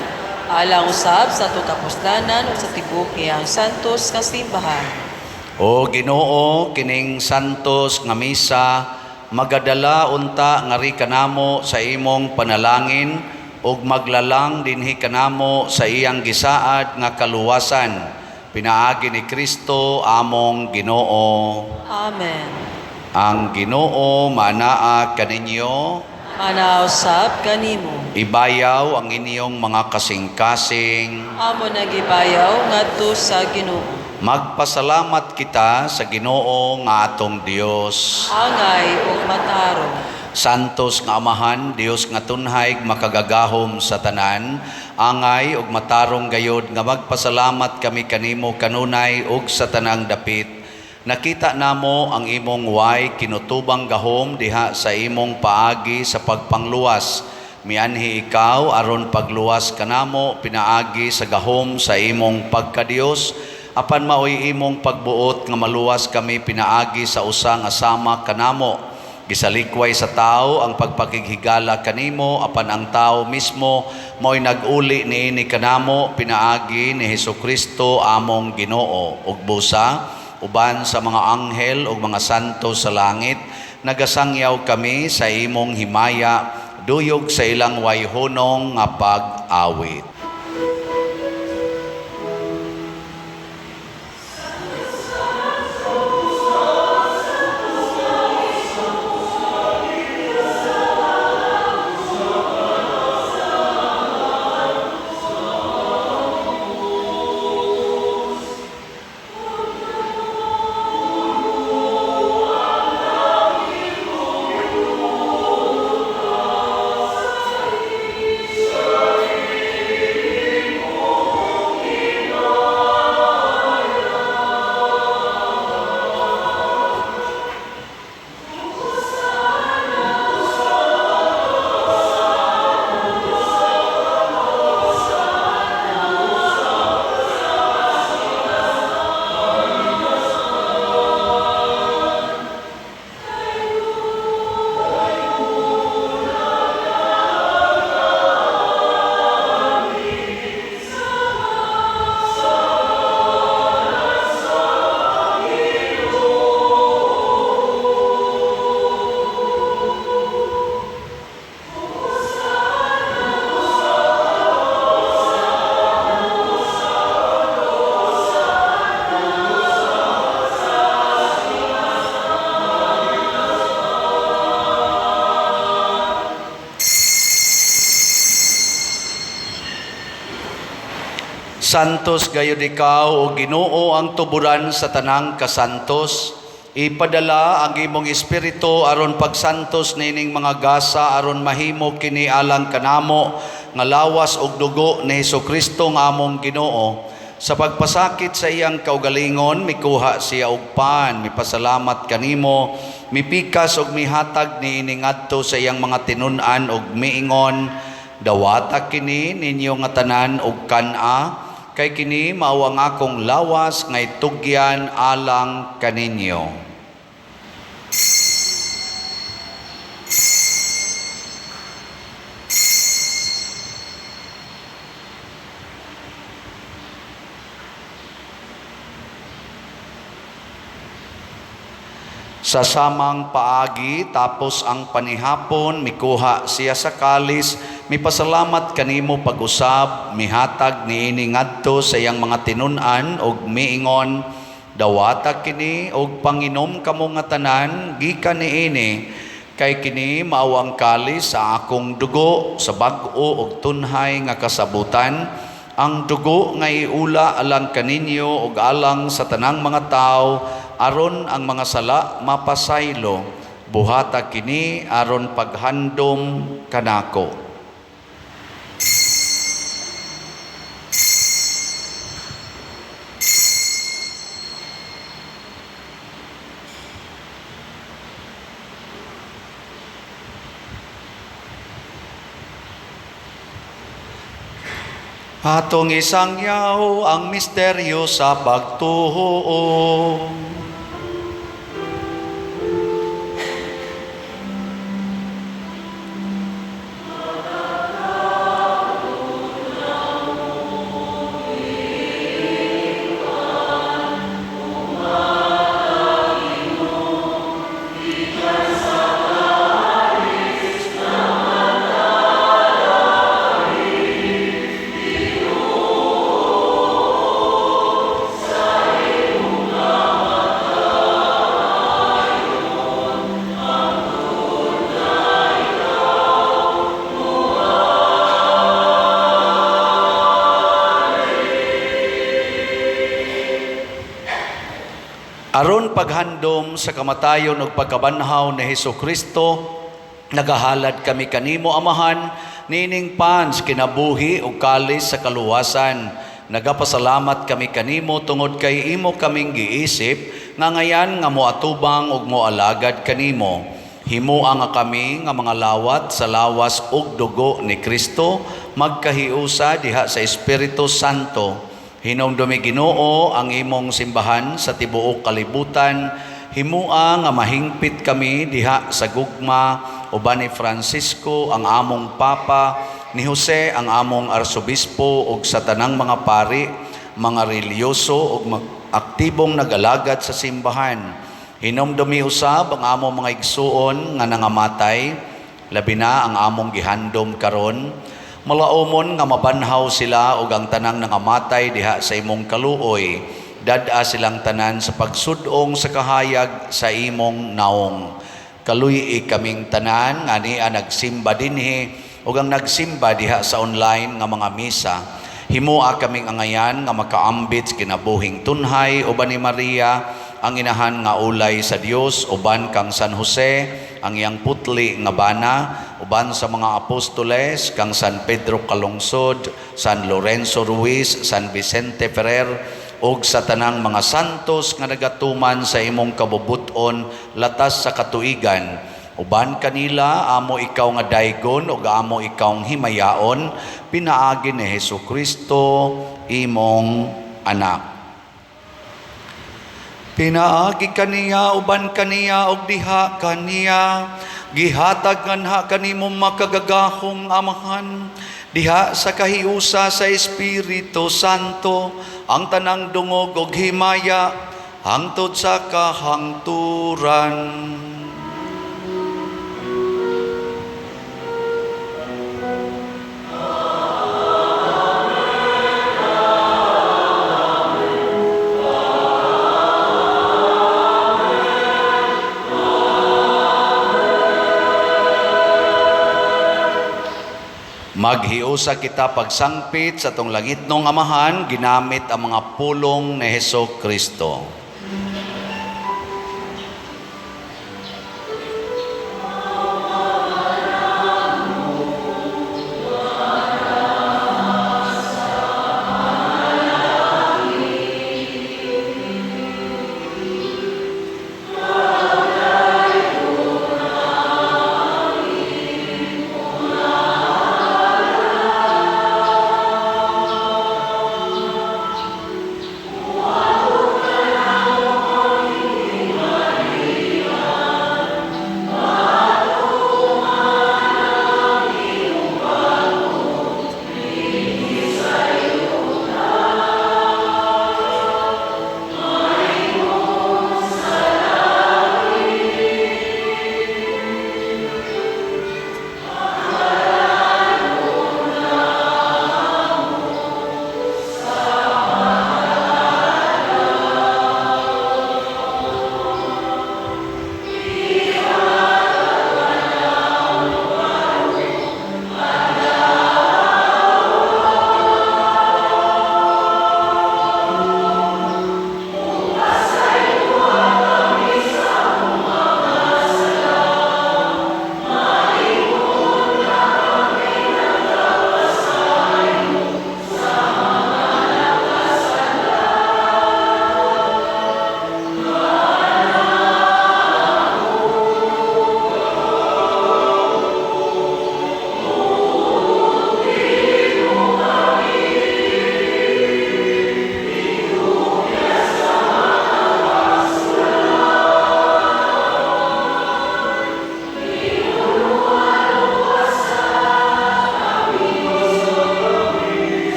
alang usab sa atong kapuslanan ug sa tibuok iyang santos nga simbahan. O Ginoo, kining santos nga misa, magadala unta ngari kanamo sa imong panalangin ug maglalang dinhi kanamo sa iyang gisaad nga kaluwasan. Pinaagi ni Kristo among Ginoo. Amen. Ang Ginoo manaa kaninyo, Manausab kanimo. ibayaw ang inyong mga kasing-kasing. Amo nagibayaw ngadto sa Ginoo. Magpasalamat kita sa Ginoo nga atong Dios. Angay ug matarong. Santos nga Amahan, Dios nga tunhay makagagahom sa tanan, angay ug matarong gayod nga magpasalamat kami kanimo kanunay ug sa tanang dapit. Nakita namo ang imong way kinutubang gahom diha sa imong paagi sa pagpangluwas. Mianhi ikaw aron pagluwas kanamo pinaagi sa gahom sa imong pagkadios. Apan maoy imong pagbuot nga maluwas kami pinaagi sa usa nga sama kanamo. Gisalikway sa tao ang pagpakighigala kanimo, apan ang tao mismo mao'y nag-uli niini kanamo pinaagi ni Hesukristo among Ginoo. Ug busa uban sa mga anghel ug mga santo sa langit, nagasangyaw kami sa imong himaya, duyog sa ilang wayhonong nga pag-awit. Santos gayud ikaw o Ginoo ang tuburan sa tanang kasantos. Ipadala ang imong espiritu aron pagsantos nining mga gasa aron mahimo kini alang kanamo nga lawas og dugo ni Hesukristo nga among Ginoo. Sa pagpasakit sa iyang kaugalingon mikuha siya og pan, mipasalamat kanimo, mipikas og mihatag niini ngadto sa iyang mga tinun-an og miingon, dawata kini ninyo nga tanan og kan-a, kay kini mao ang akong lawas nga itugyan alang kaninyo. Sa samang paagi tapos ang panihapon mikuha siya sa kalis, mipasalamat kanimo pag-usab, mihatag niini ngadto sa iyang mga tinun-an og miingon, dawata kini og panginom kamo nga tanan gikan niini, kay kini mao ang kalis sa akong dugo sa bag-o og tunhay nga kasabutan, ang dugo nga iula alang kaninyo og alang sa tanang mga tao, aron ang mga sala mapasaylo, buhata kini aron paghandom kanako. Atong isangyaw ang misteryo sa pagtuo. Aron paghandom sa kamatayon ug pagkabanhaw ni Hesukristo, nagahalad kami kanimo Amahan, nining pans kinabuhi ug kalis sa kaluwasan. Nagapasalamat kami kanimo tungod kay imo kaming giisip nga ngayan nga moatubang ug moalagad kanimo. Himuang nga kami nga mga lawat sa lawas ug dugo ni Kristo magkahiusa diha sa Espiritu Santo. Hinumdumi Ginoo ang imong simbahan sa tibuok kalibutan. Himua nga mahingpit kami diha sa gugma uban ni Francisco ang among Papa, ni Jose ang among Arsobispo ug sa tanang mga pari, mga reliyoso ug aktibong nag-alagad sa simbahan. Hinumdumi usab ang among mga igsuon nga nangamatay, labi na ang among gihandom karon. Malaumon nga mabanhaw sila ug ang tanang nangamatay diha sa imong kaluoy. Dad-a silang tanan sa pagsudong sa kahayag sa imong naong. Kaluy kaming tanan nga niya nagsimba dinhi ug ang nagsimba diha sa online nga mga misa. Himua kaming angayan nga makaambit kinabuhing tunhay uban ni Maria, ang inahan nga ulay sa Dios, uban kang San Jose, ang iyang putli nga bana, uban sa mga apostoles, kang San Pedro Calungsod, San Lorenzo Ruiz, San Vicente Ferrer, ug sa tanang mga santos nga nagatuman sa imong kabubuton latas sa katuigan. Uban kanila, amo ikaw nga daygon ug amo ikaw himayaon, pinaagi ni Hesukristo, imong anak. Pinaagi kaniya, uban kaniya, og diha kaniya. Gihatag nganha kanimo makagagahong Amahan. Diha sa kahiusa sa Espiritu Santo, ang tanang dungog og himaya, hangtod sa kahangturan. Maghiusa kita pagsangpit sa tong langitnong Amahan, ginamit ang mga pulong ni Hesukristo.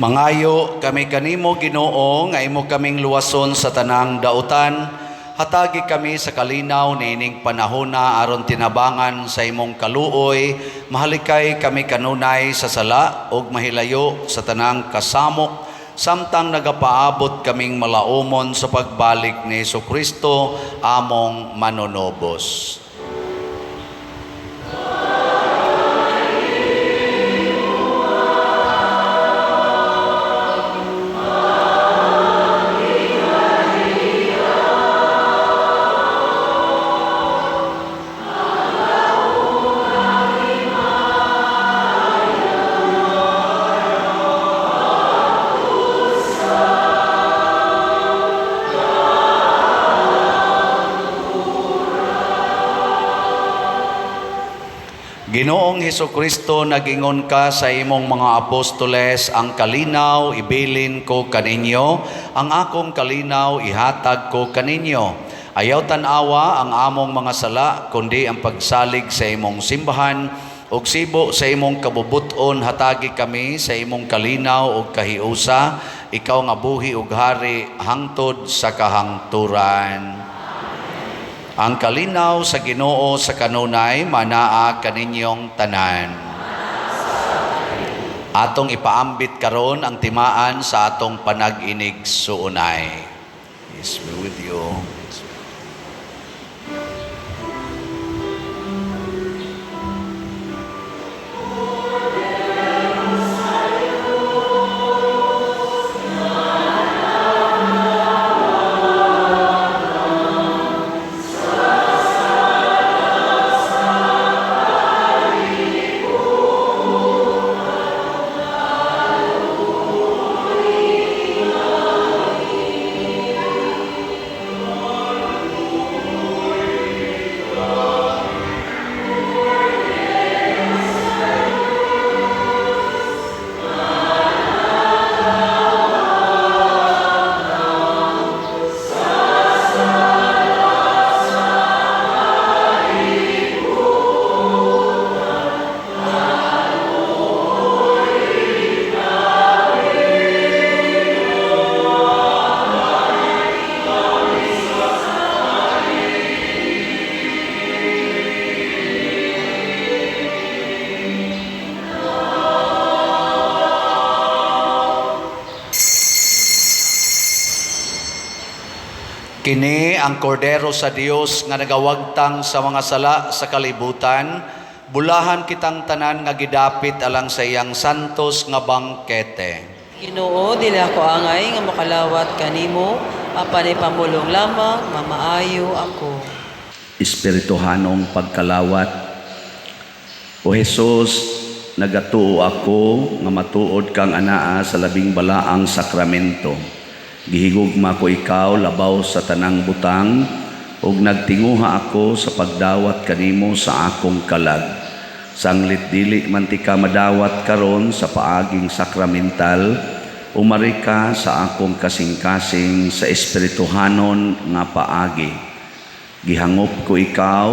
Mangayo kami kanimo Ginoo nga imo kaming luwason sa tanang dautan. Hatagi kami sa kalinaw niining panahona aron tinabangan sa imong kaluoy. Mahalikay kami kanunay sa sala ug mahilayo sa tanang kasamok samtang nagapaabot kaming malaumon sa pagbalik ni Jesucristo among manonobos. Ginoong Hesukristo, nagingon ka sa imong mga apostoles, ang kalinaw ibilin ko kaninyo, ang akong kalinaw ihatag ko kaninyo. Ayaw tanawa ang among mga sala, kundi ang pagsalig sa imong simbahan, ug sibo sa imong kabubuton hatagi kami sa imong kalinaw ug kahiusa, ikaw nga buhi ug hari hangtod sa kahangturan. Ang kalinaw sa Ginoo sa kanunay manaa kaninyong tanan. Atong ipaambit karon ang timaan sa atong panag-inig suunay. Peace be with you. Kini ang kordero sa Dios nga nagawagtang sa mga sala sa kalibutan. Bulahan kitang tanan nga gidapit alang sa iyang santos nga bangkete. Ginoo, dili ako angay nga makalawat kanimo, apan ipamulong lamang mamaayo ako. Espirituhanong pagkalawat. O Jesus, nagatuo ako nga matuod kang anaa sa labing balaang sakramento. Gihigugma ko ikaw labaw sa tanang butang ug nagtinguha ako sa pagdawat kanimo sa akong kalag. Sanglit dili man ti ka madawat karon sa paaging sakramental, umari ka sa akong kasing-kasing sa espirituhanon nga paagi. Gihangop ko ikaw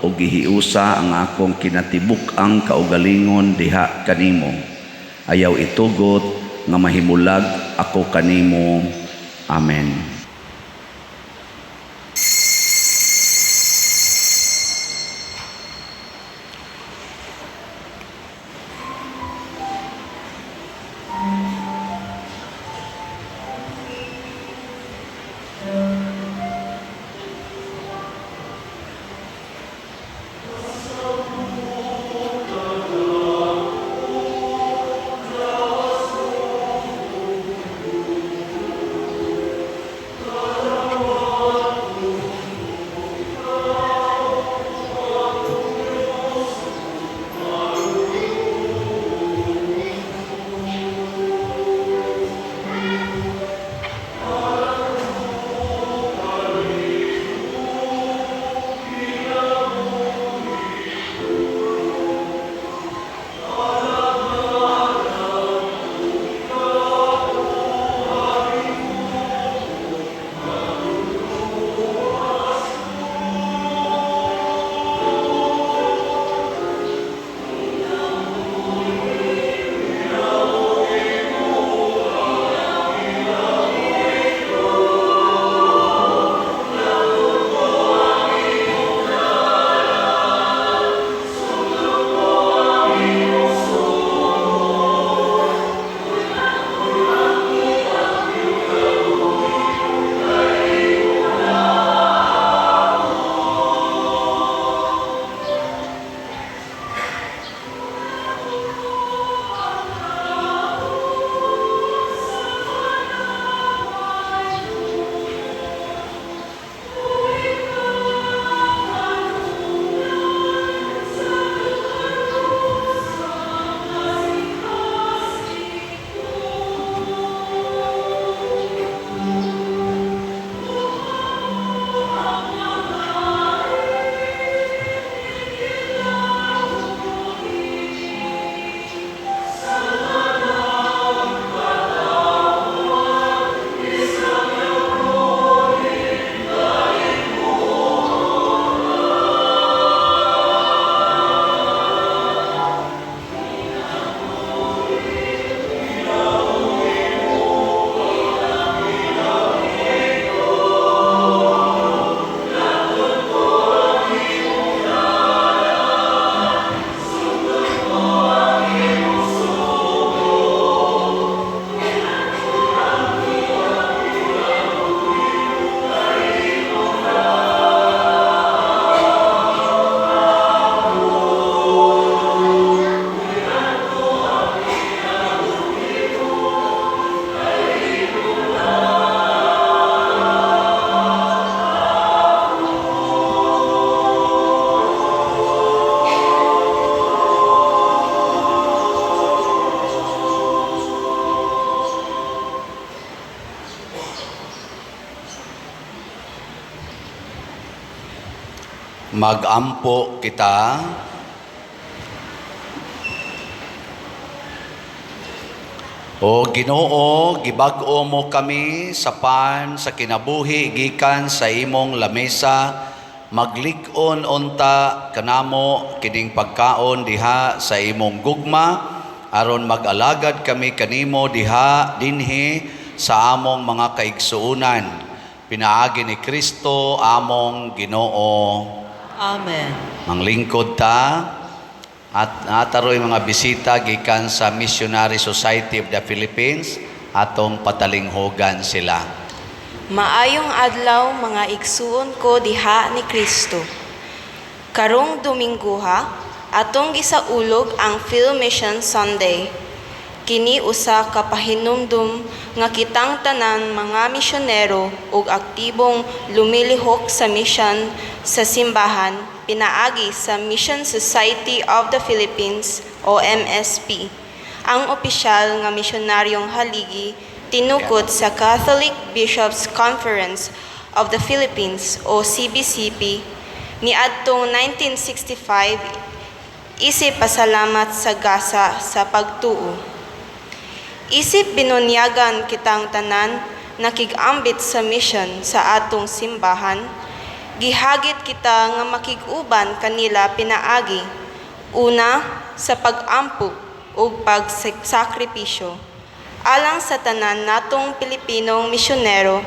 o gihiusa ang akong kinatibuk-ang kaugalingon diha kanimo. Ayaw itugot nga mahimulag ako kanimo. Amen. Mag-ampo kita. O Ginoo, gibag-o mo kami sa sa kinabuhi gikan sa imong lamesa, maglig-on unta kanamo kining pagkaon diha sa imong gugma, aron mag-alagad kami kanimo diha dinhi sa among mga kaigsuunan. Pinaagi ni Kristo among Ginoo. Amen. Manglingkod ta. At nataroy mga bisita gikan sa Missionary Society of the Philippines, atong patalinghogan sila. Maayong adlaw mga igsuon ko diha ni Kristo. Karong Domingguha, atong gisaulog ang Phil Mission Sunday. Kini usa ka pahinumdum nga kitang tanan mga misyonero ug aktibong lumilihok sa mission sa simbahan pinaagi sa Mission Society of the Philippines o MSP. Ang opisyal nga misyonaryong haligi tinukod sa Catholic Bishops' Conference of the Philippines o CBCP niadtong 1965 isip pasalamat sa gasa sa pagtuo. Isip binunyagan kitang tanan nakig-ambit sa mission sa atong simbahan, gihagit kita nga makig-uban kanila pinaagi, una sa pag-ampo ug pagsakripisyo, alang sa tanan natong Pilipinong misyonero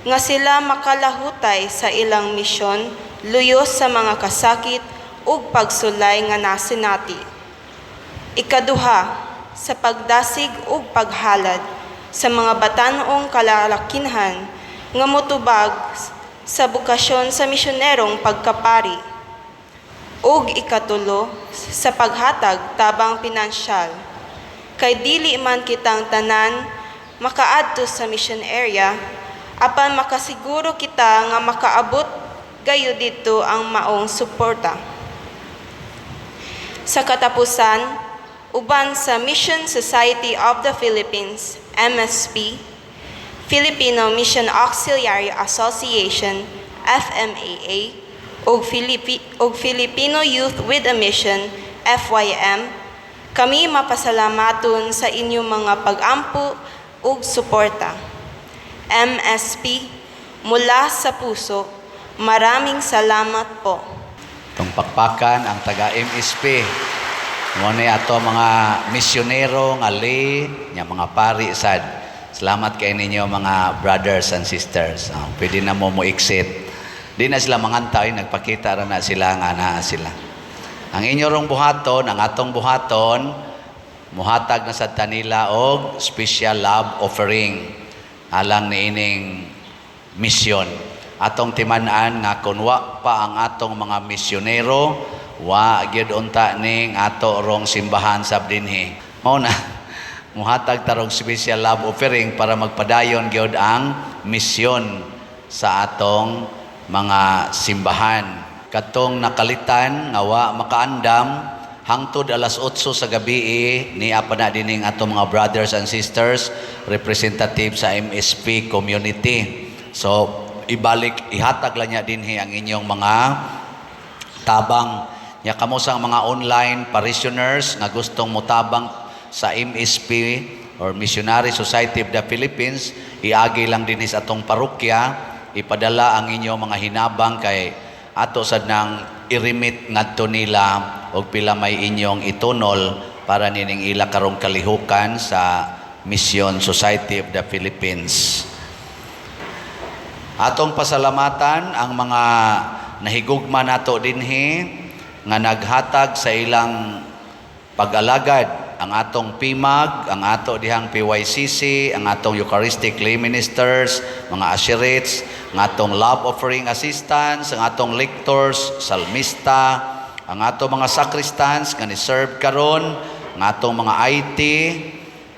nga sila makalahutay sa ilang misyon, luyos sa mga kasakit ug pagsulay nga nasinati. Ikaduha, sa pagdasig ug paghalad sa mga batanong kalalakinhan nga motubag sa bukasyon sa misyonerong pagkapari. Ug ikatulo, sa paghatag tabang pinansyal. Kay dili man kitang tanan makaadto sa mission area, apan makasiguro kita nga makaabot gayo dito ang maong suporta. Sa katapusan, uban sa Mission Society of the Philippines, MSP, Filipino Mission Auxiliary Association, FMAA, ug Filipino Youth with a Mission, FYM, kami mapasalamaton sa inyong mga pag-ampo ug suporta. MSP, mula sa puso, maraming salamat po. Itong pakpakan ang taga-MSP. Muna ato mga misyonero nga lay, nga mga pari sad. Salamat kay ninyo mga brothers and sisters. Pwede na mo exit. Di na sila mangantay, nagpakita ra na sila nga naa sila. Ang inyo rong buhaton, ang atong buhaton, muhatag na sa tanila og special love offering alang niining misyon. Atong timan-an nga kunwa pa ang atong mga misyonero, wa gyud unta ning ato rong simbahan sab dinhi. Mao na muhatag tarong special love offering para magpadayon gyud ang misyon sa atong mga simbahan. Katong nakalitan nga wa makaandam hangtod alas 8 sa gabi ni apa na dining atong mga brothers and sisters representative sa MSP community. So ibalik ihatag lang niya dinhi ang inyong mga tabang. Ya kamo sa mga online parishioners nga gustong mutabang sa MSP or Missionary Society of the Philippines, iagi lang din sa atong parokya, ipadala ang inyong mga hinabang kay ato sad nang irimit ngadto nila og pila may inyong itunol para nining ila karong kalihukan sa Mission Society of the Philippines. Atong pasalamatan ang mga nahigugma nato dinhi nga naghatag sa ilang pag-alagad, ang atong PIMAG, ang ato dihang PYCC, ang atong Eucharistic Lay Ministers, mga asherates, ang atong love offering assistants, ang atong lectors, salmista, ang atong mga sacristans nga ni-serve karon, ang atong mga IT,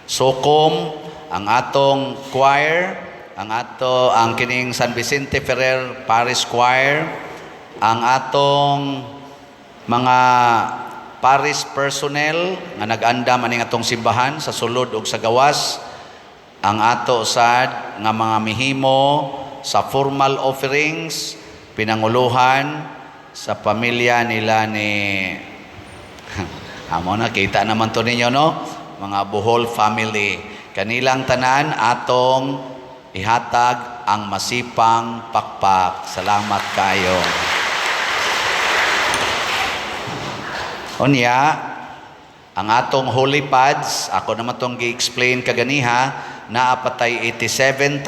SOCOM, ang atong choir, ang kining San Vicente Ferrer Parish Choir, ang atong mga parish personnel nga nag-andam aning atong simbahan sa sulod ug sa gawas, ang ato sad nga mga mihimo sa formal offerings, pinanguluhan sa pamilya nila ni amo na kita naman to ninyo no, mga Bohol family. Kanilang tanan atong ihatag ang masipang pakpak. Salamat kayo. Unya, ang atong holy pads, ako naman itong gi-explain kaganiha, naapatay 87,817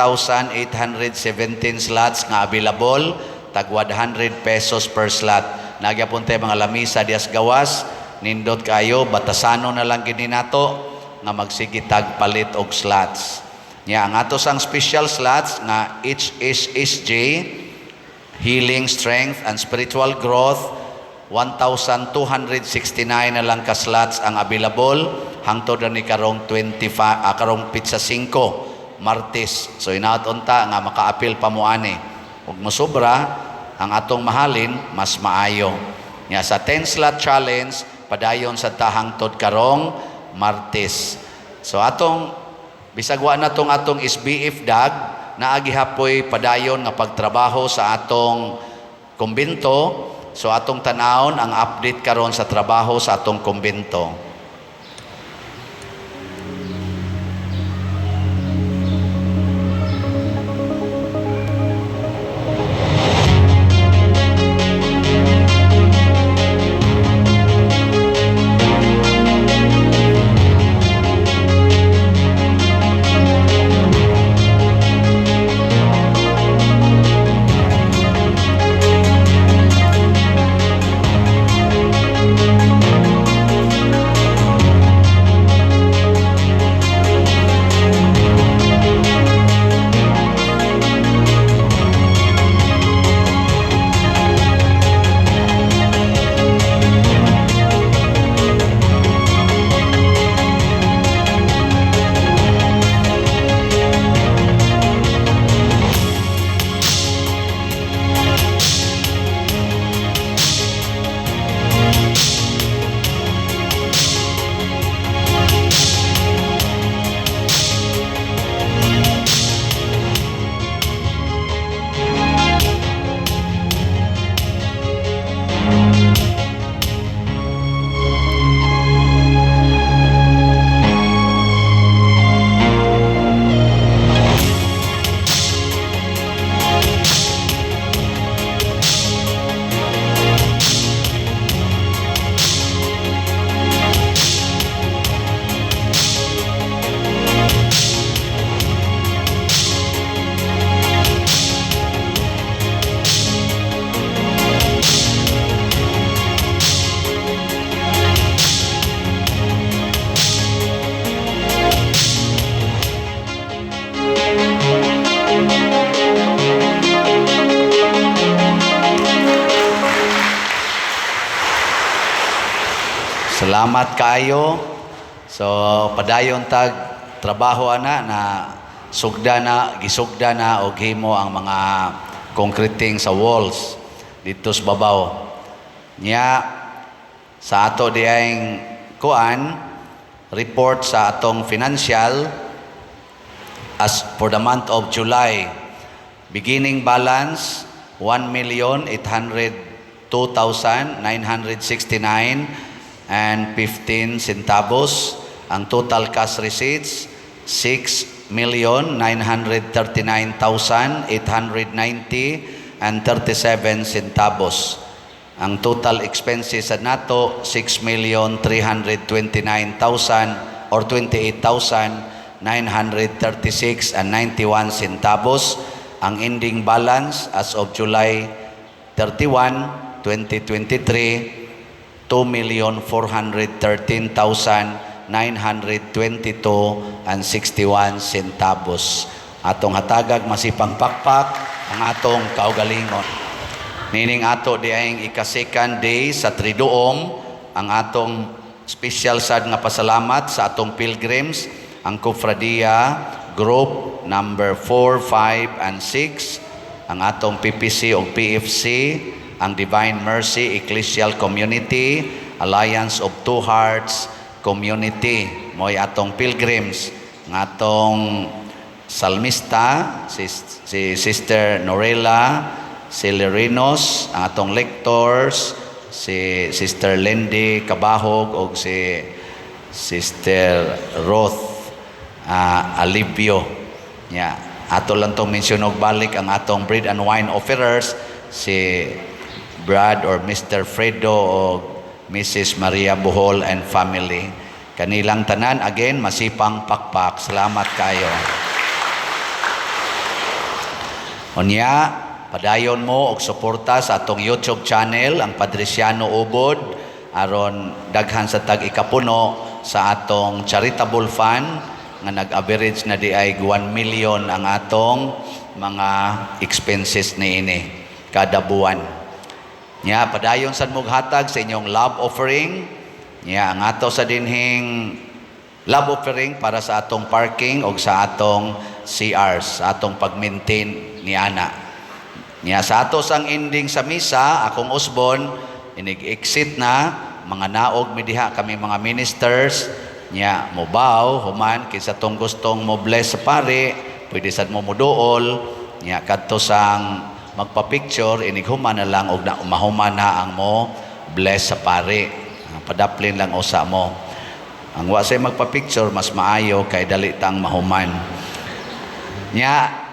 slots nga available, tag 100 pesos per slot. Nagyapon tayo mga lamisa dias gawas, nindot kayo, batasano na lang gini nato, nga magsigitag palit og slots. Nya, ang ato sang special slots nga HSSJ, Healing, Strength, and Spiritual Growth, 1,269 na lang ka slots ang available hangtod ni karong 25 karong pizza 5 Martes. So inaot unta nga makaapil pa mo ani. Ug mosobra ang atong mahalin mas maayo. Nya sa 10 slot challenge padayon sa tahangtod karong Martes. So atong bisag wa na tong atong SBF dag naagi hapoy padayon nga pagtrabaho sa atong kumbento. So atong tanawon ang update karon sa trabaho sa atong kumbento. Salamat kayo. So padayon tag trabaho ana na gisugda na og himo ang mga concreting sa walls dito sa babaw. Nya sa ato diayng kuan report sa atong financial as for the month of July. Beginning balance 1,802,969 and 15 centavos. Ang total cash receipts 6,939,890 and 37 centavos. Ang total expenses sa nato 6,329,000 or 28,936 and 91 centavos. Ang ending balance as of July 31, 2023 2,413,922 and 61 centavos. Atong hatagag masipang pakpak ang atong kaugalingon. Nining ato di ay ika-second day sa Triduum, ang atong special sad nga pasalamat sa atong pilgrims, ang Kofradia Group number 4, 5, and 6, ang atong PPC o PFC, ang Divine Mercy Ecclesial Community, Alliance of Two Hearts Community, mo'y atong pilgrims, ng atong salmista, si Sister Norella Celerinos, ang atong lectors, si Sister Lindy Kabahog o si Sister Roth Alibio. Ato lang itong mention og balik ang atong bread and wine offerers, si Brad or Mr. Fredo o Mrs. Maria Bohol and family. Kanilang tanan, again, masipang pakpak. Salamat kayo. Unya, padayon mo og suporta sa atong YouTube channel, ang Padresiano Ubod, aron daghan sa tag-ikapuno sa atong charitable fund, nga nag-average na di ay 1 million ang atong mga expenses ni ini kada buwan. Padayon sad mog hatag sa inyong love offering. Ang ato sa dinhing love offering para sa atong parking o sa atong CRs, sa atong pag-maintain ni ana. Sa ato sang ending sa misa, akong usbon, inig-exit na, mga naog midiha kami mga ministers, mobaw, human, kinsa tong gustong mo bless sa pare, pwede sad mo muduol, kadto sang magpa-picture, inighuman na lang, og mahuman na ang mo bless sa pare. Padaplin lang usa mo. Ang wasay magpa-picture, mas maayo kay dali tang mahuman.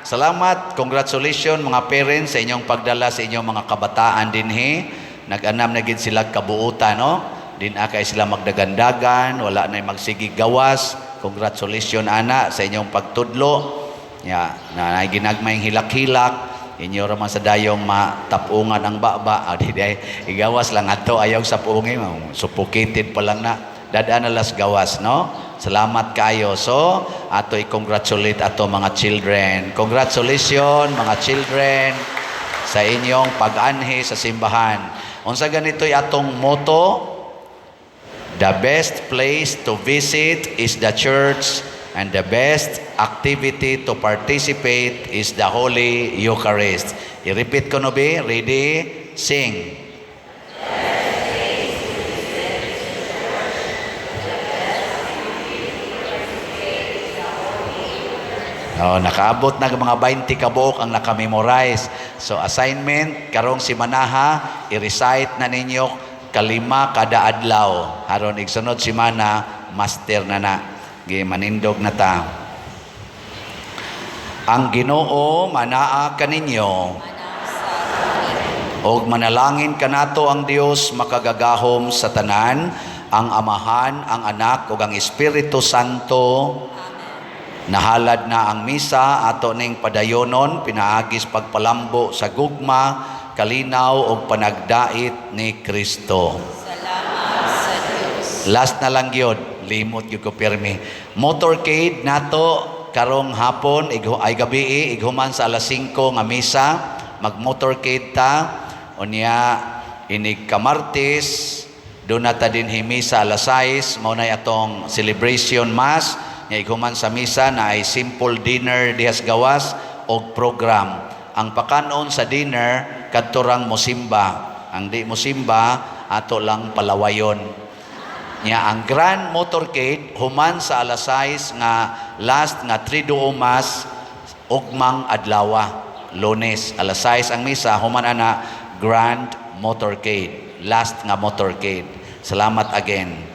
Salamat, congratulations mga parents sa inyong pagdala sa inyong mga kabataan dinhi. Nag-anam na gid sila kabuutan, no? Din akay sila magdagandagan, wala na magsigig gawas. Congratulations ana sa inyong pagtudlo. Na ginagmayng hilak-hilak. Inyo raman sa dayong matapungan ang baba. Igawas lang ato ayaw sa pungi. Suffocated pa lang na. Dadaan na las gawas, no? Salamat kayo. So, ato i-congratulate ato mga children. Congratulations mga children sa inyong pag-anhi sa simbahan. Unsa ganito'y atong motto? The best place to visit is the church, and the best activity to participate is the Holy Eucharist. I-repeat ko no be. Ready? Sing. Nakaabot na mga 20 kabuok ang nakamemorize. So assignment, karong si Manaha, i-recite na ninyo 5 kada adlaw. Haron igsunod si Mana, master na. Manindog na ta. Ang Ginoo manaa kaninyo, og manalangin kanato ang Dios makagagahom sa tanan, ang Amahan, ang Anak, ug ang Espiritu Santo. Nahalad na ang misa, ato ning padayonon, pinaagis pagpalambo sa gugma, kalinaw ug panagdait ni Kristo. Salamat sa Dios. Last na lang yun, limot yun ko pirmi. Motorcade nato karong hapon, ay gabi, ighuman sa alas 5 nga misa, mag-motorcade ta, unya inig kamartes, doon na ta din himisa alas 6, maunay atong celebration mass, ighuman sa misa na ay simple dinner dihas gawas og program. Ang pakanon sa dinner kadturang mosimba. Ang di mosimba ato lang palawayon. Ang grand motorcade human sa alas 6 nga last nga triduo mass ugmang adlawa. Lunes alas 6 ang misa, human ana grand motorcade, last nga motorcade. Salamat again.